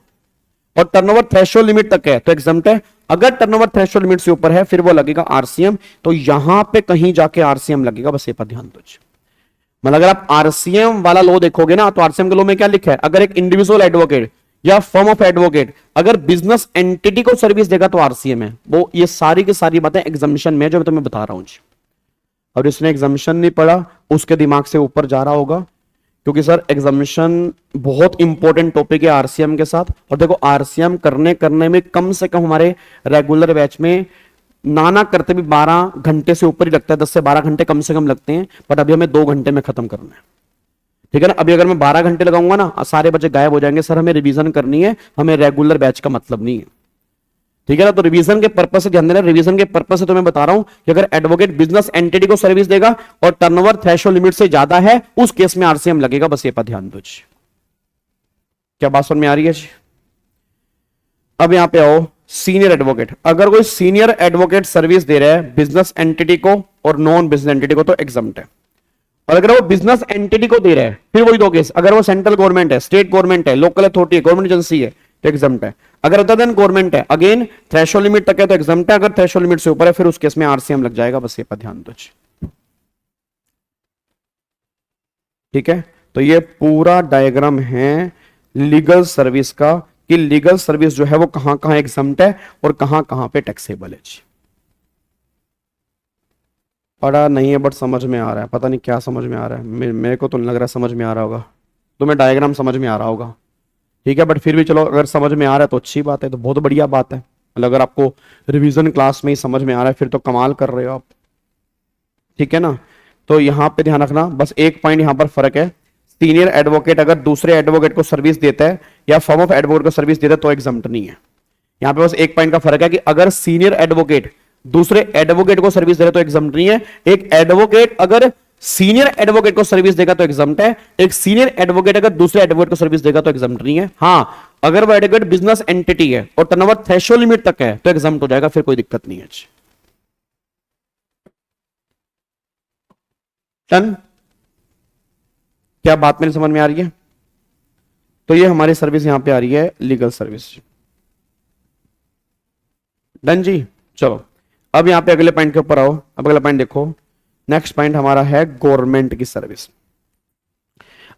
और टर्नओवर थ्रेशोल्ड लिमिट तक है तो एग्जम्प्ट है। अगर टर्नओवर थ्रेशोल्ड लिमिट से ऊपर है फिर वो लगेगा आरसीएम, तो यहां पे कहीं जाके आरसीएम लगेगा, बस ये पर ध्यान दो। मतलब अगर आप आरसीएम वाला लॉ देखोगे ना, तो आरसीएम के लॉ में क्या लिखा है? अगर एक इंडिविजुअल एडवोकेट या फर्म ऑफ एडवोकेट अगर बिजनेस एंटिटी को सर्विस देगा तो आरसीएम है। वो ये सारी की सारी बातें एग्जम्पशन में जो मैं तुम्हें बता रहा हूं। और इसने एग्जम्पशन नहीं पढ़ा उसके दिमाग से ऊपर जा रहा होगा, क्योंकि सर एग्जामिनेशन बहुत इंपॉर्टेंट टॉपिक है आरसीएम के साथ। और देखो आरसीएम करने में कम से कम हमारे रेगुलर बैच में नाना करते भी 12 घंटे से ऊपर ही लगता है, 10 से 12 घंटे कम से कम लगते हैं, बट अभी हमें 2 घंटे में खत्म करना है, ठीक है ना। अभी अगर मैं 12 घंटे लगाऊंगा ना, सारे बच्चे गायब हो जाएंगे, सर हमें रिवीजन करनी है, हमें रेगुलर बैच का मतलब नहीं है, ठीक है ना। तो रिवीजन के पर्पस से ध्यान देना, रिवीजन के पर्पस से तो मैं बता रहा हूं कि अगर एडवोकेट बिजनेस एंटिटी को सर्विस देगा और टर्नओवर थ्रेशोल्ड लिमिट से ज्यादा है, उस केस में आरसीएम लगेगा, बस ये पर ध्यान दो। क्या बात समझ में आ रही है? अब यहां पे आओ, सीनियर एडवोकेट। अगर कोई सीनियर एडवोकेट सर्विस दे रहा है बिजनेस एंटिटी को और नॉन बिजनेस एंटिटी को, तो एग्जम्प्ट है। और अगर वो बिजनेस एंटिटी को दे रहा है, फिर वही दो केस, अगर वो सेंट्रल गवर्नमेंट है, स्टेट गवर्नमेंट है, लोकल अथॉरिटी है, गवर्नमेंट एजेंसी है, तो एग्जाम्प्ट है। अगर अदर देन गवर्नमेंट है, अगेन थ्रेशोल्ड लिमिट तक है तो एग्जाम्प्ट है, अगर थ्रेशोल्ड लिमिट से ऊपर है फिर उस केस में आरसीएम लग जाएगा। बस ये पर ध्यान दो। ठीक है, तो ये पूरा डायग्राम है लीगल सर्विस का कि लीगल सर्विस जो है वो कहां कहां एग्जम्प्ट है और कहां कहां पे टैक्सेबल है। पढ़ा नहीं है बट समझ में आ रहा है, पता नहीं क्या समझ में आ रहा है, मेरे को तो नहीं लग रहा समझ में आ रहा होगा, तुम्हें डायग्राम समझ में आ रहा होगा। ठीक है, बट फिर भी चलो अगर समझ में आ रहा है तो अच्छी बात है, तो बहुत बढ़िया बात है। मतलब अगर आपको रिवीजन क्लास में ही समझ में आ रहा है फिर तो कमाल कर रहे हो आप। ठीक है ना, तो यहां पे ध्यान रखना, बस एक पॉइंट यहां पर फर्क है। सीनियर एडवोकेट अगर दूसरे एडवोकेट को सर्विस देता है या फर्म ऑफ एडवोकेट को सर्विस देता है तो एग्जम्प्ट नहीं है। यहां पे बस एक पॉइंट का फर्क है कि अगर सीनियर एडवोकेट दूसरे एडवोकेट को सर्विस दे रहे तो एग्जम्प्ट नहीं है। एक एडवोकेट अगर सीनियर एडवोकेट को सर्विस देगा तो एग्जम्प्ट है। एक सीनियर एडवोकेट अगर दूसरे एडवोकेट को सर्विस देगा तो एग्जम्प्ट नहीं है। हां, अगर वो एडवोकेट बिजनेस एंटिटी है और टर्नओवर थ्रेशोल्ड लिमिट तक है तो एग्जम्प्ट हो जाएगा, फिर कोई दिक्कत नहीं है। डन? क्या बात मेरी समझ में आ रही है? तो ये हमारी सर्विस यहां पे आ रही है लीगल सर्विस। डन जी? चलो अब यहां पे अगले पॉइंट के ऊपर आओ। अब अगला पॉइंट देखो, नेक्स्ट पॉइंट हमारा है गवर्नमेंट की सर्विस।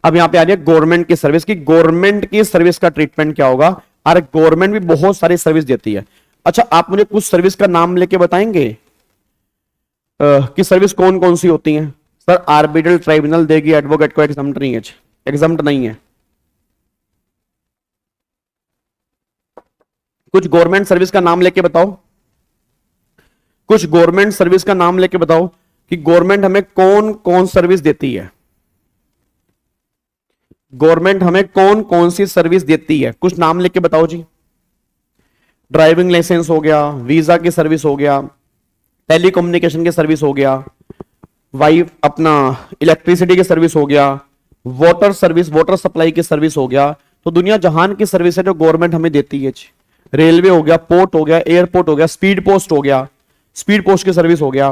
अब यहां पे आ रही है गवर्नमेंट की सर्विस की गवर्नमेंट की सर्विस का ट्रीटमेंट क्या होगा। अरे गवर्नमेंट भी बहुत सारी सर्विस देती है। अच्छा, आप मुझे कुछ सर्विस का नाम लेके बताएंगे कि सर्विस कौन कौन सी होती है? सर आर्बिट्रल ट्राइब्यूनल देगी एडवोकेट को, एग्जम्प्ट नहीं है। एग्जम्प्ट नहीं है। कुछ गवर्नमेंट सर्विस का नाम लेके बताओ, कुछ गवर्नमेंट सर्विस का नाम लेके बताओ कि गवर्नमेंट हमें कौन कौन सर्विस देती है। गवर्नमेंट हमें कौन कौन सी सर्विस देती है, कुछ नाम लेके बताओ जी। ड्राइविंग लाइसेंस हो गया, वीजा की सर्विस हो गया, टेलीकम्युनिकेशन की सर्विस हो गया, अपना इलेक्ट्रिसिटी की सर्विस हो गया, वाटर सर्विस, वाटर सप्लाई की सर्विस हो गया। तो दुनिया जहान की सर्विस है जो गवर्नमेंट हमें देती है। रेलवे हो गया, पोर्ट हो गया, एयरपोर्ट हो गया, स्पीड पोस्ट हो गया, स्पीड पोस्ट की सर्विस हो गया,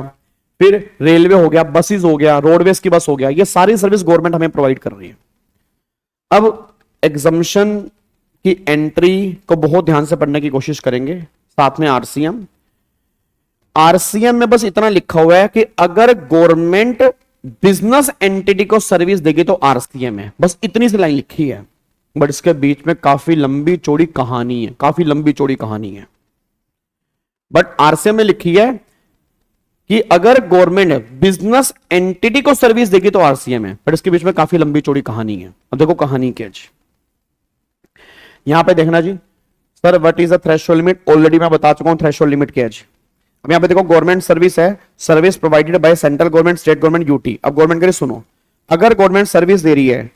फिर रेलवे हो गया, बसेस हो गया, रोडवेज की बस हो गया। ये सारी सर्विस गवर्नमेंट हमें प्रोवाइड कर रही है। अब एग्जम्पशन की एंट्री को बहुत ध्यान से पढ़ने की कोशिश करेंगे, साथ में आरसीएम। आरसीएम में बस इतना लिखा हुआ है कि अगर गवर्नमेंट बिजनेस एंटिटी को सर्विस देगी तो आरसीएम है, बस इतनी सी लाइन लिखी है। बट इसके बीच में काफी लंबी चौड़ी कहानी है, काफी लंबी चौड़ी कहानी है। बट आरसीएम में लिखी है कि अगर गवर्नमेंट बिजनेस एंटिटी को सर्विस देगी तो आरसीएम है, बट इसके बीच में काफी लंबी चौड़ी कहानी है। अब देखो कहानी क्या है। यहां पे देखना जी, sir what is the threshold limit, already मैं बता चुका हूं थ्रेशोल्ड लिमिट क्या है। अब यहां पे देखो गवर्नमेंट सर्विस है, service provided by central government, state government, UT. अब गवर्नमेंट करे सुनो, अगर गवर्नमेंट सर्विस दे रही है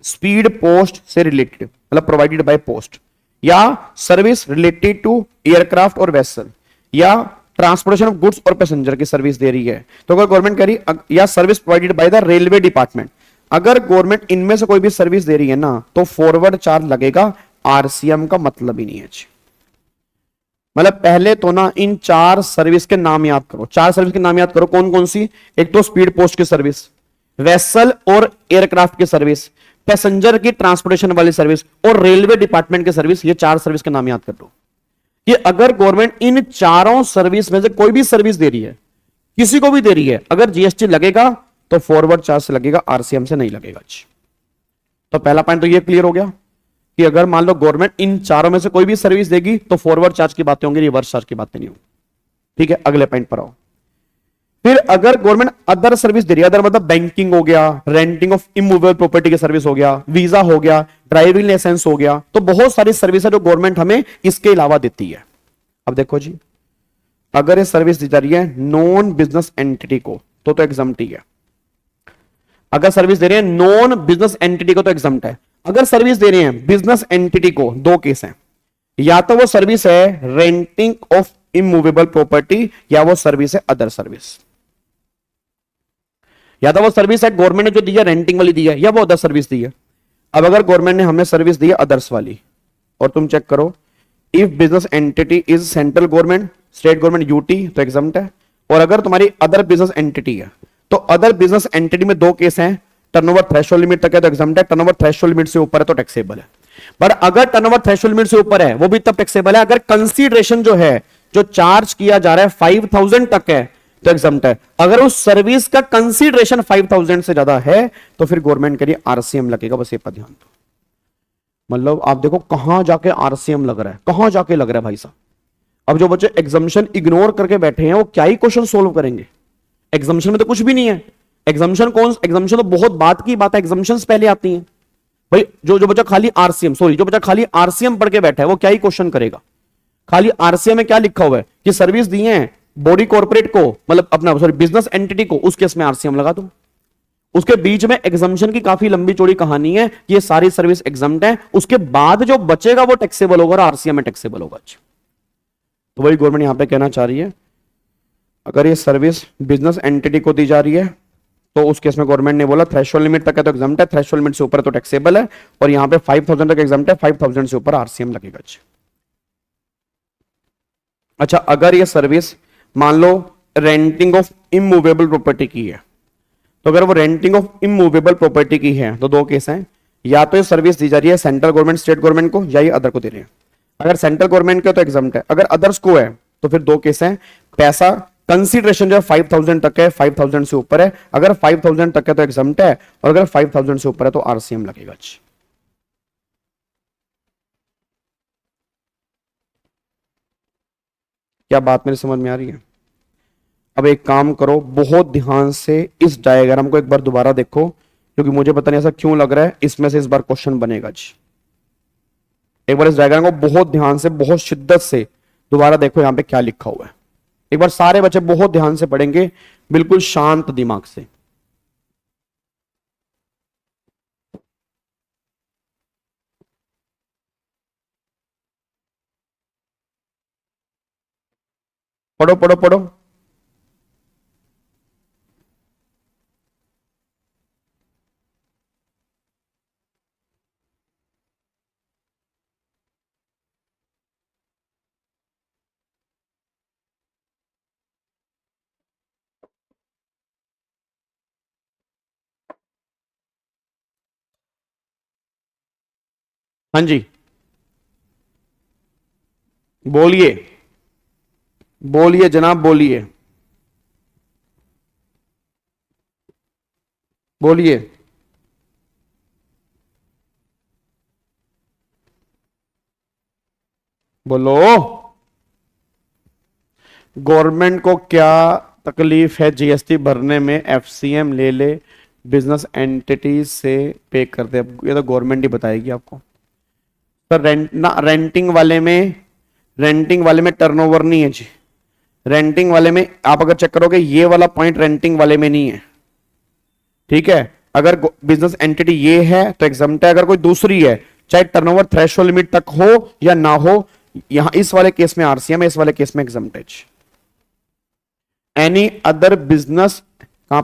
स्पीड पोस्ट से रिलेटेड, मतलब प्रोवाइडेड बाय पोस्ट, या सर्विस रिलेटेड टू एयरक्राफ्ट और वेसल, या ट्रांसपोर्टेशन ऑफ गुड्स और पैसेंजर की सर्विस दे रही है, तो अगर गवर्नमेंट कह रही, या service provided by the railway department, अगर गवर्नमेंट इनमें से कोई भी सर्विस दे रही है ना तो फॉरवर्ड चार्ज लगेगा। आरसीएम का मतलब ही नहीं है। मतलब पहले तो ना इन चार सर्विस के नाम याद करो, चार सर्विस के नाम याद करो कौन कौन सी। एक तो स्पीड पोस्ट की सर्विस, वेसल और एयरक्राफ्ट की सर्विस, पैसेंजर की ट्रांसपोर्टेशन वाली सर्विस और रेलवे डिपार्टमेंट की सर्विस। ये चार सर्विस के नाम याद कर लो कि अगर गवर्नमेंट इन चारों सर्विस में से कोई भी सर्विस दे रही है, किसी को भी दे रही है, अगर जीएसटी लगेगा तो फॉरवर्ड चार्ज से लगेगा, आरसीएम से नहीं लगेगा। तो पहला पॉइंट तो ये क्लियर हो गया कि अगर मान लो गवर्नमेंट इन चारों में से कोई भी सर्विस देगी तो फॉरवर्ड चार्ज की बातें होंगी, रिवर्स चार्ज की बातें नहीं होंगी। ठीक है, अगले पॉइंट पर आओ। फिर अगर गवर्नमेंट अदर सर्विस दे रही है, अदर मतलब बैंकिंग हो गया, रेंटिंग ऑफ इमूवेबल प्रॉपर्टी की सर्विस हो गया, वीजा हो गया, ड्राइविंग लाइसेंस हो गया, तो बहुत सारी सर्विस है जो गवर्नमेंट हमें इसके अलावा देती है। अब देखो जी, अगर ये सर्विस दी जा रही है नॉन बिजनेस एंटिटी को तो एग्जम्प्ट ही है। अगर सर्विस दे रहे हैं नॉन बिजनेस एंटिटी को तो एग्जम्प्ट है। अगर सर्विस दे रहे हैं बिजनेस एंटिटी को, दो केस हैं, या तो वो सर्विस है रेंटिंग ऑफ इमूवेबल प्रॉपर्टी, या वो सर्विस है अदर सर्विस। या तो वो सर्विस है गवर्नमेंट ने जो दी है रेंटिंग वाली दी है, या वो अदर सर्विस दी है। अब अगर गवर्नमेंट ने हमें सर्विस दी है अदर्स वाली, और तुम चेक करो if business entity is central government, state government, UT, तो एग्जम्प्ट है। और अगर तुम्हारी अदर बिजनेस एंटिटी है तो अदर बिजनेस एंटिटी में दो केस हैं, टर्नओवर थ्रेशोल्ड लिमिट तक है तो एग्जम्प्ट है, टर्नओवर थ्रेशोल्ड लिमिट से ऊपर है तो टैक्सेबल है। पर अगर टर्नओवर थ्रेशोल्ड लिमिट से ऊपर है वो भी तब टैक्सेबल है। अगर कंसीडरेशन जो है जो चार्ज किया जा रहा है 5000 तक है तो एग्जम्प्ट है। अगर उस सर्विस का कंसीडरेशन 5000 से ज्यादा है तो फिर गवर्नमेंट के लिए आरसीएम लगेगा। बस ये पर ध्यान दो। मतलब आप देखो कहां जाके आरसीएम लग रहा है, कहां जाके लग रहा है भाई साहब। अब जो बच्चे एग्जामिशन इग्नोर करके बैठे हैं वो क्या ही क्वेश्चन सोल्व करेंगे। एग्जामिशन में तो कुछ भी नहीं है। एग्जामिशन तो बहुत बात की बात है, एग्जामिशन पहले आती हैं भाई। जो बच्चा खाली आरसीएम जो बच्चा खाली आरसीएम पढ़ के बैठा है वो क्या ही क्वेश्चन करेगा। खाली आरसीएम में क्या लिखा हुआ है कि सर्विस दी है बॉडी कॉर्पोरेट को, मतलब अपना बिजनेस एंटिटी को, उस केस में आरसीएम लगा दो। उसके बीच में एग्जामिशन की काफी लंबी चौड़ी कहानी है कि ये सारी सर्विस एग्जम्प्ट है, उसके बाद जो बचेगा वो टैक्सेबल होगा और आरसीएम में टैक्सेबल होगा। तो वही गवर्नमेंट यहां पे कहना चाह रही है अगर ये सर्विस बिजनेस एंटिटी को दी जा रही है तो उस केस में गवर्नमेंट ने बोला थ्रेशोल्ड लिमिट तक है तो एग्जम्प्ट है, थ्रेशोल्ड लिमिट से ऊपर है तो टैक्सेबल है, और यहां पे 5000 तक एग्जम्प्ट है, 5000 से ऊपर आरसीएम लगेगा। अच्छा, अगर ये सर्विस मान लो रेंटिंग ऑफ इमूवेबल प्रॉपर्टी की है तो अगर वो रेंटिंग ऑफ इमूवेबल प्रॉपर्टी की है तो दो केस हैं, या तो ये सर्विस दी जा रही है सेंट्रल गवर्नमेंट स्टेट गवर्नमेंट को, या ये अदर को दे रहे हैं। अगर सेंट्रल गवर्नमेंट के तो एग्जम्प्ट है, अगर अदर्स को है तो फिर दो केस हैं। पैसा कंसीडरेशन जो है 5000 तक है, 5000 से ऊपर है, अगर 5000 तक है तो एग्जम्प्ट है, और अगर 5000 से ऊपर है तो आरसीएम लगेगा। क्या बात मेरी समझ में आ रही है? अब एक काम करो, बहुत ध्यान से इस डायग्राम को एक बार दोबारा देखो, क्योंकि मुझे पता नहीं ऐसा क्यों लग रहा है इसमें से इस बार क्वेश्चन बनेगा जी। एक बार इस डायग्राम को बहुत ध्यान से, बहुत शिद्दत से दोबारा देखो यहां पे क्या लिखा हुआ है। एक बार सारे बच्चे बहुत ध्यान से पढ़ेंगे, बिल्कुल शांत दिमाग से। पढ़ो पढ़ो पढ़ो। हाँ जी, बोलिए बोलिए जनाब, बोलिए बोलिए। बोलो, गवर्नमेंट को क्या तकलीफ है जीएसटी भरने में? एफसीएम ले ले, बिजनेस एंटिटी से पे कर दे। ये तो गवर्नमेंट ही बताएगी आपको। तो रेंटिंग वाले में टर्नओवर नहीं है जी। रेंटिंग वाले में आप अगर चेक करोगे ये वाला पॉइंट रेंटिंग वाले में नहीं है, ठीक है। अगर बिजनेस एंटिटी ये है तो एग्जम्प्ट है, अगर कोई दूसरी है चाहे टर्नओवर थ्रेशोल्ड लिमिट तक हो या ना हो, यहां इस वाले केस में आरसीएम है, इस वाले केस में एग्जम्प्ट है। एनी अदर बिजनेस कहां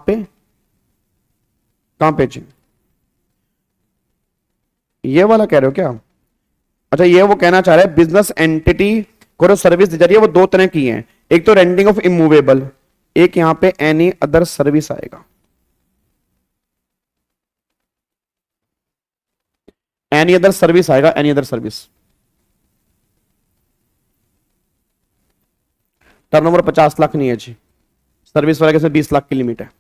पे जी? ये वाला कह रहे हो क्या? अच्छा, ये वो कहना चाह रहा है बिजनेस एंटिटी को जो सर्विस दी जा रही है वो दो तरह की है, एक तो रेंटिंग ऑफ इमूवेबल, एक यहां पे एनी अदर सर्विस आएगा। एनी अदर सर्विस आएगा, any other service. Turnover 50 lakh नहीं है जी, सर्विस वाले के 20 लाख की लिमिट है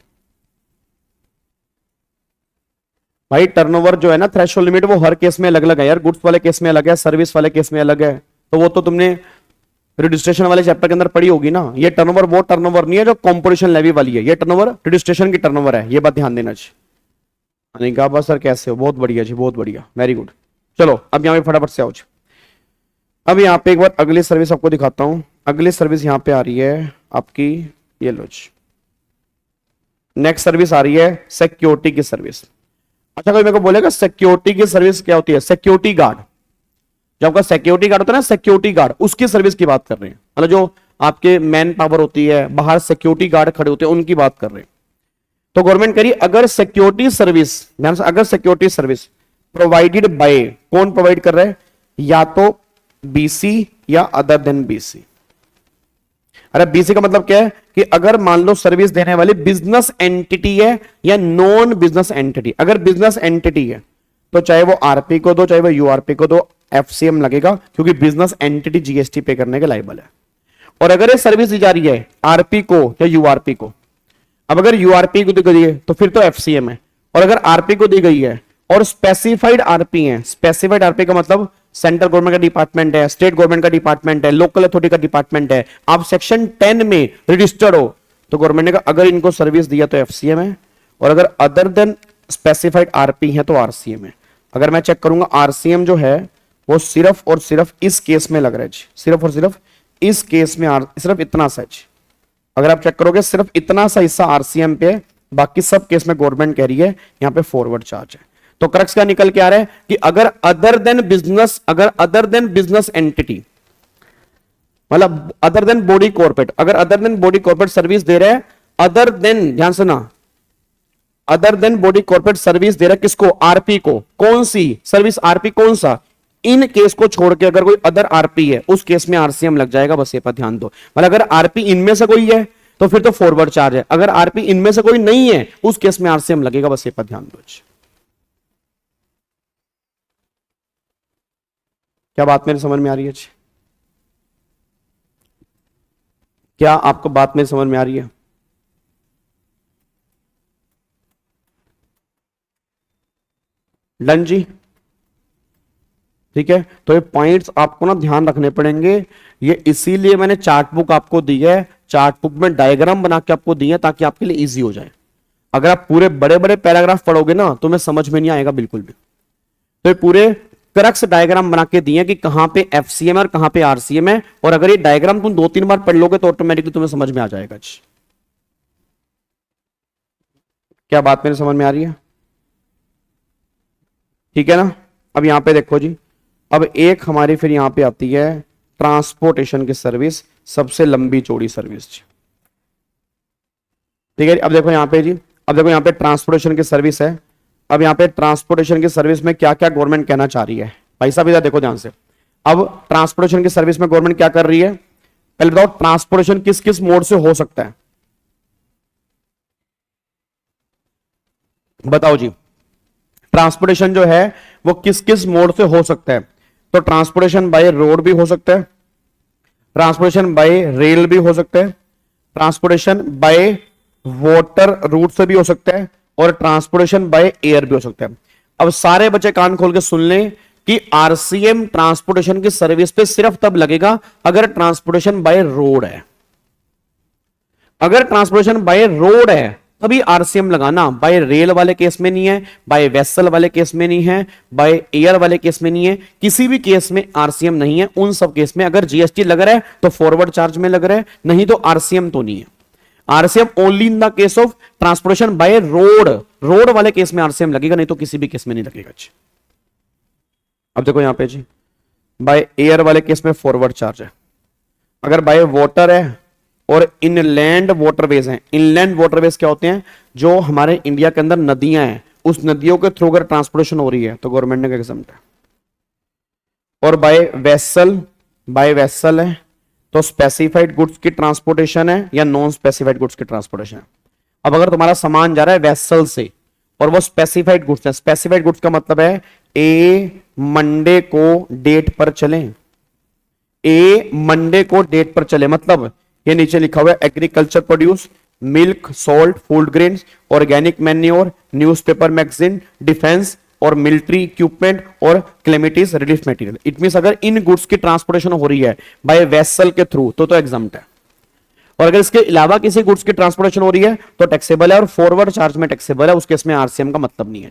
भाई। टर्नओवर जो है ना थ्रेशोल्ड लिमिट वो हर केस में अलग अलग है यार, गुड्स वाले केस में अलग है, सर्विस वाले केस में अलग है। तो वो तो तुमने रजिस्ट्रेशन वाले चैप्टर के अंदर पढ़ी होगी ना। ये टर्नओवर वो टर्नओवर नहीं है जो कॉम्पोजिशन लेवी वाली है, ये टर्नओवर रजिस्ट्रेशन की टर्नओवर है, ये बात ध्यान देना जी। नहीं कहा बस सर कैसे हो? बहुत बढ़िया जी, बहुत बढ़िया, वेरी गुड। चलो अब यहाँ पे फटाफट से आओ जी। अब यहाँ पे एक बार अगली सर्विस आपको दिखाता हूं। अगली सर्विस यहाँ पे आ रही है आपकी, ये लो जी। नेक्स्ट सर्विस आ रही है सिक्योरिटी की सर्विस। अच्छा, कोई मेरे को बोलेगा सिक्योरिटी की सर्विस क्या होती है? सिक्योरिटी गार्ड, जो आपका सिक्योरिटी गार्ड होता है ना, सिक्योरिटी गार्ड, उसकी सर्विस की बात कर रहे हैं। मतलब जो आपके मैन पावर होती है, बाहर सिक्योरिटी गार्ड खड़े होते हैं, उनकी बात कर रहे हैं। तो गवर्नमेंट कह रही अगर सिक्योरिटी सर्विस, ध्यान से, अगर सिक्योरिटी सर्विस प्रोवाइडेड बाय, कौन प्रोवाइड कर रहा है? या तो बीसी या अदर देन बीसी। अरे बीसी का मतलब क्या है कि अगर मान लो सर्विस देने वाली बिजनेस एंटिटी है या नॉन बिजनेस एंटिटी। अगर बिजनेस एंटिटी है तो चाहे वो आरपी को दो चाहे वो यूआरपी को दो, एफसीएम लगेगा, क्योंकि बिजनेस एंटिटी जीएसटी पे करने के लायबल है। और अगर ये सर्विस दी जा रही है आरपी को या यूआरपी को, अब अगर यूआरपी को दी गई है तो फिर तो एफसीएम है, और अगर आरपी को दी गई है और स्पेसिफाइड आरपी है, स्पेसिफाइड आरपी का मतलब सेंट्रल गवर्नमेंट का डिपार्टमेंट है, स्टेट गवर्नमेंट का डिपार्टमेंट है, लोकल अथॉरिटी का डिपार्टमेंट है, आप सेक्शन 10 में रजिस्टर्ड हो, तो गवर्नमेंट ने कहा अगर इनको सर्विस दिया तो एफसीएम है, और अगर अदर देन स्पेसिफाइड आरपी है तो आरसीएम है। अगर मैं चेक करूंगा आरसीएम जो है वो सिर्फ और सिर्फ इस केस में लग रहा है, सिर्फ और सिर्फ इस केस में सिर्फ इतना सच, अगर आप चेक करोगे सिर्फ इतना सा हिस्सा आरसीएम पे, बाकी सब केस में गवर्नमेंट कह रही है यहां पे फॉरवर्ड चार्ज है। तो क्रक्स क्या निकल के आ रहा है कि अगर अदर देन बिजनेस एंटिटी, मतलब अदर देन बॉडी कॉर्पोरेट, अगर other than body corporate service दे रहे हैं, अदर देन, ध्यान से ना, other than body corporate service दे रहा है किसको, आरपी को, कौन सी सर्विस, आरपी कौन सा, इन केस को छोड़ के अगर कोई अदर आरपी है उस केस में आरसीएम लग जाएगा, बस ये पर ध्यान दो। मतलब अगर आरपी इनमें से कोई है तो फिर तो फॉरवर्ड चार्ज है, अगर आरपी इनमें से कोई नहीं है उस केस में आरसीएम लगेगा, बस ये पर ध्यान दो। क्या बात मेरी समझ में आ रही है? क्या आपको बात मेरी समझ में आ रही है? डन जी, ठीक है। तो ये पॉइंट्स आपको ना ध्यान रखने पड़ेंगे, ये इसीलिए मैंने चार्ट बुक आपको दी है, चार्ट बुक में डायग्राम बना के आपको दी है ताकि आपके लिए इजी हो जाए। अगर आप पूरे बड़े बड़े पैराग्राफ पढ़ोगे ना तो मैं समझ में नहीं आएगा बिल्कुल भी। तो ये पूरे क्रक्स डायग्राम बना के दिए कि कहां पे एफसीएम है और कहां पे आरसीएम है, और अगर ये डायग्राम तुम 2-3 बार पढ़ लोगे तो ऑटोमेटिकली तुम्हें समझ में आ जाएगा। क्या बात मेरी समझ में आ रही है? ठीक है ना। अब यहां पे देखो जी, अब एक हमारी फिर यहां पे आती है ट्रांसपोर्टेशन की सर्विस, सबसे लंबी चौड़ी सर्विस। ठीक है, अब देखो यहां पे जी, अब देखो यहां पे ट्रांसपोर्टेशन की सर्विस है। अब यहां पे ट्रांसपोर्टेशन की सर्विस में क्या क्या गवर्नमेंट कहना चाह रही है भाई साहब, इधर देखो ध्यान से। अब ट्रांसपोर्टेशन की सर्विस में गवर्नमेंट क्या कर रही है, पहले बताओ ट्रांसपोर्टेशन किस किस मोड से हो सकता है, बताओ जी। ट्रांसपोर्टेशन जो है वो किस किस मोड से हो सकता है, तो ट्रांसपोर्टेशन बाय रोड भी हो सकता है, ट्रांसपोर्टेशन बाय रेल भी हो सकता है, ट्रांसपोर्टेशन बाय वाटर रूट से भी हो सकता है, और ट्रांसपोर्टेशन बाय एयर भी हो सकता है। अब सारे बच्चे कान खोल के सुन लें कि आरसीएम ट्रांसपोर्टेशन की सर्विस पे सिर्फ तब लगेगा अगर ट्रांसपोर्टेशन बाय रोड है। अगर ट्रांसपोर्टेशन बाय रोड है तभी आरसीएम लगाना, बाय रेल वाले केस में नहीं है, बाय वेसल वाले केस में नहीं है, बाय एयर वाले केस में नहीं है, किसी भी केस में आरसीएम नहीं है। उन सब केस में अगर जीएसटी लग रहा है तो फॉरवर्ड चार्ज में लग रहा है, नहीं तो आरसीएम तो नहीं है। RCM only in the case of transportation by road, road वाले केस में आरसीएम लगेगा, नहीं तो किसी भी केस में नहीं लगेगा। अब देखो यहां पे जी, बाय एयर वाले केस में फॉरवर्ड चार्ज है। अगर बाय वाटर है और इनलैंड वाटरवेज हैं, इनलैंड वाटरवेज क्या होते हैं, जो हमारे इंडिया के अंदर नदियां हैं, उस नदियों के थ्रू अगर ट्रांसपोर्टेशन हो रही है तो गवर्नमेंट ने एग्जम्प्ट है। और बाय वेसल है तो स्पेसिफाइड गुड्स की ट्रांसपोर्टेशन है या नॉन स्पेसिफाइड गुड्स की ट्रांसपोर्टेशन है। अब अगर तुम्हारा सामान जा रहा है वेसल से और वो स्पेसिफाइड गुड्स है, स्पेसिफाइड गुड्स का मतलब है ए मंडे को डेट पर चले, ए मंडे को डेट पर चले, मतलब ये नीचे लिखा हुआ है agriculture produce, milk, salt, food grains, organic manure, newspaper magazine, defence और मिलिट्री इक्विपमेंट और क्लेमिटीज रिलीफ मटेरियल। इट मींस अगर इन गुड्स की ट्रांसपोर्टेशन हो रही है बाय वेसल के थ्रू तो एग्जम्प्ट है, और अगर इसके अलावा किसी गुड्स की ट्रांसपोर्टेशन हो रही है तो टैक्सेबल है, और फॉरवर्ड चार्ज में टैक्सेबल है, उस केस में आरसीएम का मतलब नहीं है।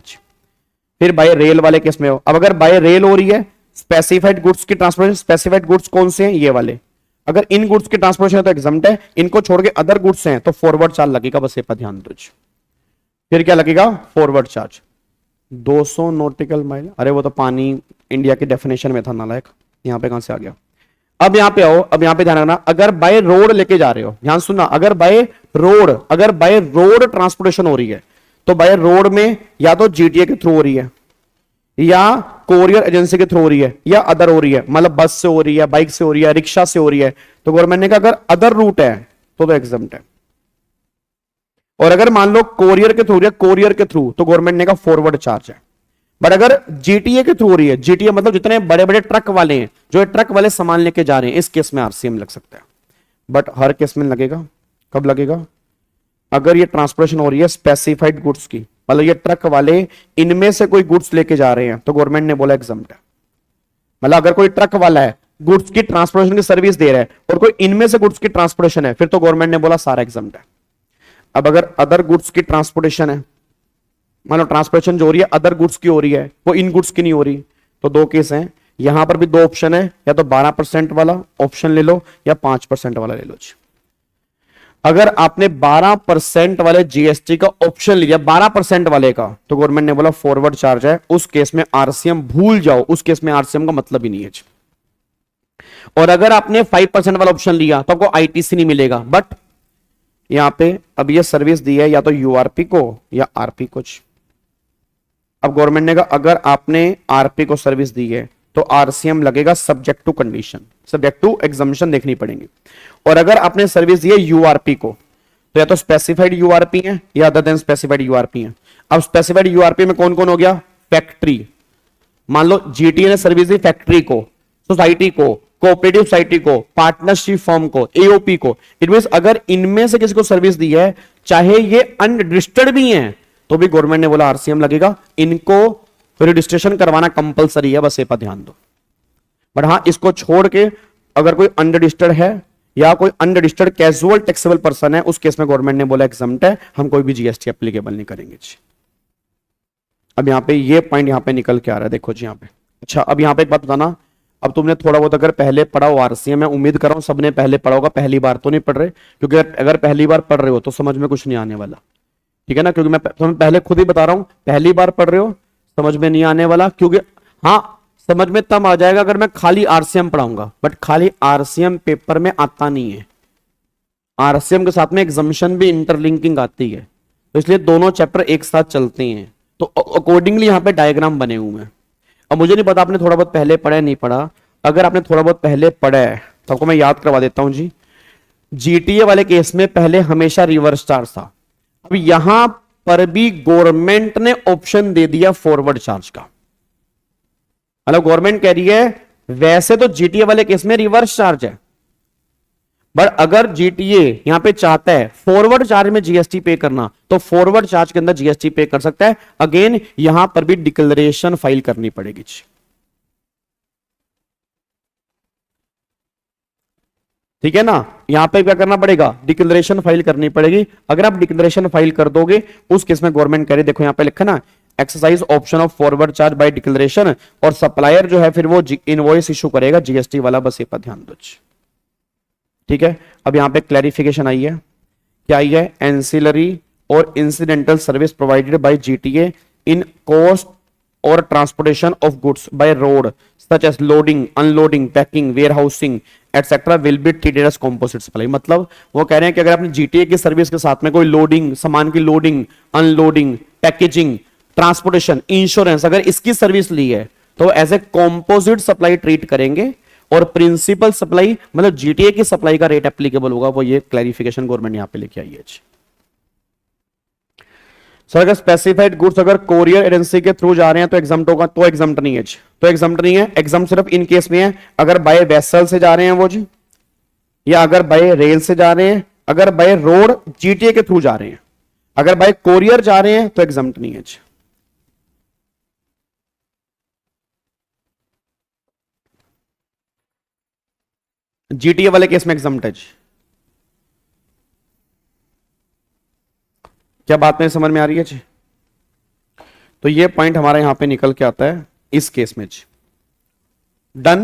फिर बाय रेल वाले केस में हो, अब अगर बाय रेल हो रही है स्पेसिफाइड गुड्स की ट्रांसपोर्टेशन, स्पेसिफाइड गुड्स कौन से हैं, ये वाले, अगर इन गुड्स की ट्रांसपोर्टेशन है तो एग्जम्प्ट है, इनको छोड़ के अदर गुड्स हैं तो फॉरवर्ड चार्ज लगेगा, बस ये पर ध्यान दो। फिर क्या लगेगा, फॉरवर्ड चार्ज 200 नॉटिकल माइल, अरे वो तो पानी इंडिया की डेफिनेशन में था नालायक, यहां पे कहां से आ गया। अब यहां पे आओ, अब यहां पे ध्यान रखना, अगर बाय रोड लेके जा रहे हो, ध्यान सुनना, अगर बाय रोड ट्रांसपोर्टेशन हो रही है तो बाय रोड में या तो जीटीए के थ्रू हो रही है या कोरियर एजेंसी के थ्रू हो रही है या अदर हो रही है, मतलब बस से हो रही है, बाइक से हो रही है, रिक्शा से हो रही है, तो गवर्नमेंट ने कहा अगर अदर रूट है तो एग्जम्प्ट है। और अगर मान लो कोरियर के थ्रू तो गवर्नमेंट ने कहा फॉरवर्ड चार्ज है। बट अगर जीटीए के थ्रू हो रही है, जीटीए मतलब जितने बड़े बड़े ट्रक वाले हैं, जो ये ट्रक वाले सामान लेके जा रहे हैं, इस केस में आरसीएम लग सकता है। बट हर केस में लगेगा, कब लगेगा? अगर ये ट्रांसपोर्टेशन हो रही है स्पेसिफाइड गुड्स की, मतलब ये ट्रक वाले इनमें से कोई गुड्स लेके जा रहे हैं, तो गवर्नमेंट ने बोला एग्जम्प्ट है। मतलब अगर कोई ट्रक वाला है गुड्स की ट्रांसपोर्टेशन की सर्विस दे रहा है और कोई इनमें से गुड्स की ट्रांसपोर्टेशन है, फिर तो गवर्नमेंट ने बोला सारा एग्जम्प्ट है। अब अगर अदर गुड्स की ट्रांसपोर्टेशन है, मतलब ट्रांसपोर्टेशन जो हो रही है अदर गुड्स की हो रही है, वो इन गुड्स की नहीं हो रही, तो दो केस हैं। यहां पर भी दो ऑप्शन है, या तो 12% वाला ऑप्शन ले लो या 5% वाला ले लो जी। अगर आपने 12% वाले जीएसटी का ऑप्शन लिया 12% वाले का, तो गवर्नमेंट ने बोला फॉरवर्ड चार्ज है, उस केस में आरसीएम भूल जाओ, उस केस में आरसीएम का मतलब ही नहीं है। और अगर आपने 5% वाला ऑप्शन लिया तो आपको आईटीसी नहीं मिलेगा। बट यहां पे अब ये सर्विस दी है या तो यूआरपी को या आरपी को। अब गवर्नमेंट ने कहा अगर आपने आरपी को सर्विस दी है तो आरसीएम लगेगा subject to condition, subject to exemption देखनी पड़ेगी। और अगर आपने सर्विस दी है यूआरपी को, तो या तो स्पेसिफाइड यूआरपी है या अदर देन स्पेसिफाइड यूआरपी है। अब स्पेसिफाइड यूआरपी में कौन कौन हो गया? फैक्ट्री, मान लो जीटीए ने सर्विस दी फैक्ट्री को, सोसाइटी को, कोऑपरेटिव सोसाइटी को, पार्टनरशिप फर्म को, एओपी को। इट मींस अगर इनमें से किसी को सर्विस दी है, चाहे ये अनरजिस्टर्ड भी हैं, तो भी गवर्नमेंट ने बोला आरसीएम लगेगा। इनको रजिस्ट्रेशन करवाना कंपलसरी है, बस ये पर ध्यान दो। बट हां, इसको छोड़ के अगर कोई अनरजिस्टर्ड है या कोई अनरजिस्टर्ड कैजुअल टैक्सेबल पर्सन है, उस केस में गवर्नमेंट ने बोला एग्जम्प्ट है, हम कोई भी जीएसटी एप्लीकेबल नहीं करेंगे जी। अब यहां पे ये पॉइंट यहां पे निकल के आ रहा है, देखो जी यहां पे। अच्छा, अब यहां पे एक बात बताना, अब तुमने थोड़ा बहुत अगर पहले पढ़ा हो आरसीएम, मैं उम्मीद कर रहा हूं सबने पहले पढ़ा होगा, पहली बार तो नहीं पढ़ रहे, क्योंकि अगर पहली बार पढ़ रहे हो तो समझ में कुछ नहीं आने वाला, ठीक है ना? क्योंकि मैं तुम्हें पहले खुद ही बता रहा हूं, पहली बार पढ़ रहे हो समझ में नहीं आने वाला, क्योंकि हाँ समझ में तब आ जाएगा अगर मैं खाली आरसीएम पढ़ाऊंगा। बट खाली आरसीएम पेपर में आता नहीं है, आरसीएम के साथ में एग्जम्पशन भी इंटरलिंकिंग आती है, तो इसलिए दोनों चैप्टर एक साथ चलते हैं। तो अकॉर्डिंगली यहां पे डायग्राम बने हुए हैं। अब मुझे नहीं पता आपने थोड़ा बहुत पहले पढ़ा है नहीं पढ़ा, अगर आपने थोड़ा बहुत पहले पढ़ा है तो आपको मैं याद करवा देता हूं जी। जीटीए वाले केस में पहले हमेशा रिवर्स चार्ज था, अब यहां पर भी गवर्नमेंट ने ऑप्शन दे दिया फॉरवर्ड चार्ज का। मतलब गवर्नमेंट कह रही है वैसे तो जीटीए वाले केस में रिवर्स चार्ज है, बट अगर जीटीए यहां पे चाहता है फॉरवर्ड चार्ज में जीएसटी पे करना, तो फॉरवर्ड चार्ज के अंदर जीएसटी पे कर सकता है। अगेन यहां पर भी डिक्लेरेशन फाइल करनी पड़ेगी। ठीक है ना? यहां पे क्या करना पड़ेगा? डिक्लेरेशन फाइल करनी पड़ेगी। अगर आप डिक्लेरेशन फाइल कर दोगे, उस केस में गवर्नमेंट कह रही, देखो यहां पे लिखा ना, exercise option of forward charge by declaration, और सप्लायर जो है फिर वो इनवॉइस इशू करेगा जीएसटी वाला, बस ये पर ध्यान दो। ठीक है, अब यहां पे क्लैरिफिकेशन आई है, क्या आई है? एंसिलरी और incidental service provided by GTA in कॉस्ट और transportation of goods by road such as loading, unloading, packing, warehousing etcetera will be treated as composite supply. मतलब वो कह रहे हैं कि अगर आपने जीटीए की सर्विस के साथ में कोई लोडिंग, सामान की loading, unloading, packaging, transportation, insurance, अगर इसकी सर्विस ली है तो as a composite supply treat करेंगे, और प्रिंसिपल सप्लाई मतलब जीटीए की सप्लाई का रेट एप्लीकेबल होगा। वो ये क्लैरिफिकेशन गवर्नमेंट यहां पे लेके आई है। सर अगर स्पेसिफाइड गुड्स अगर कोरियर एजेंसी के थ्रू जा रहे हैं तो एग्जम्प्ट होगा, तो एग्जम्प्ट नहीं है जी, तो एग्जम्प्ट नहीं है। एग्जम्प्ट सिर्फ इन केस में है अगर बाय वेसल से जा रहे हैं वो जी, या अगर बाय रेल से जा रहे हैं, अगर बाय रोड जीटीए के थ्रू जा रहे हैं, अगर बाय कोरियर जा रहे हैं तो एग्जम्प्ट नहीं है जी। जीटीए वाले केस में एग्जम्प्ट है जी। क्या बात में समझ में आ रही है जी? तो ये पॉइंट हमारा यहां पे निकल के आता है इस केस में जी। डन?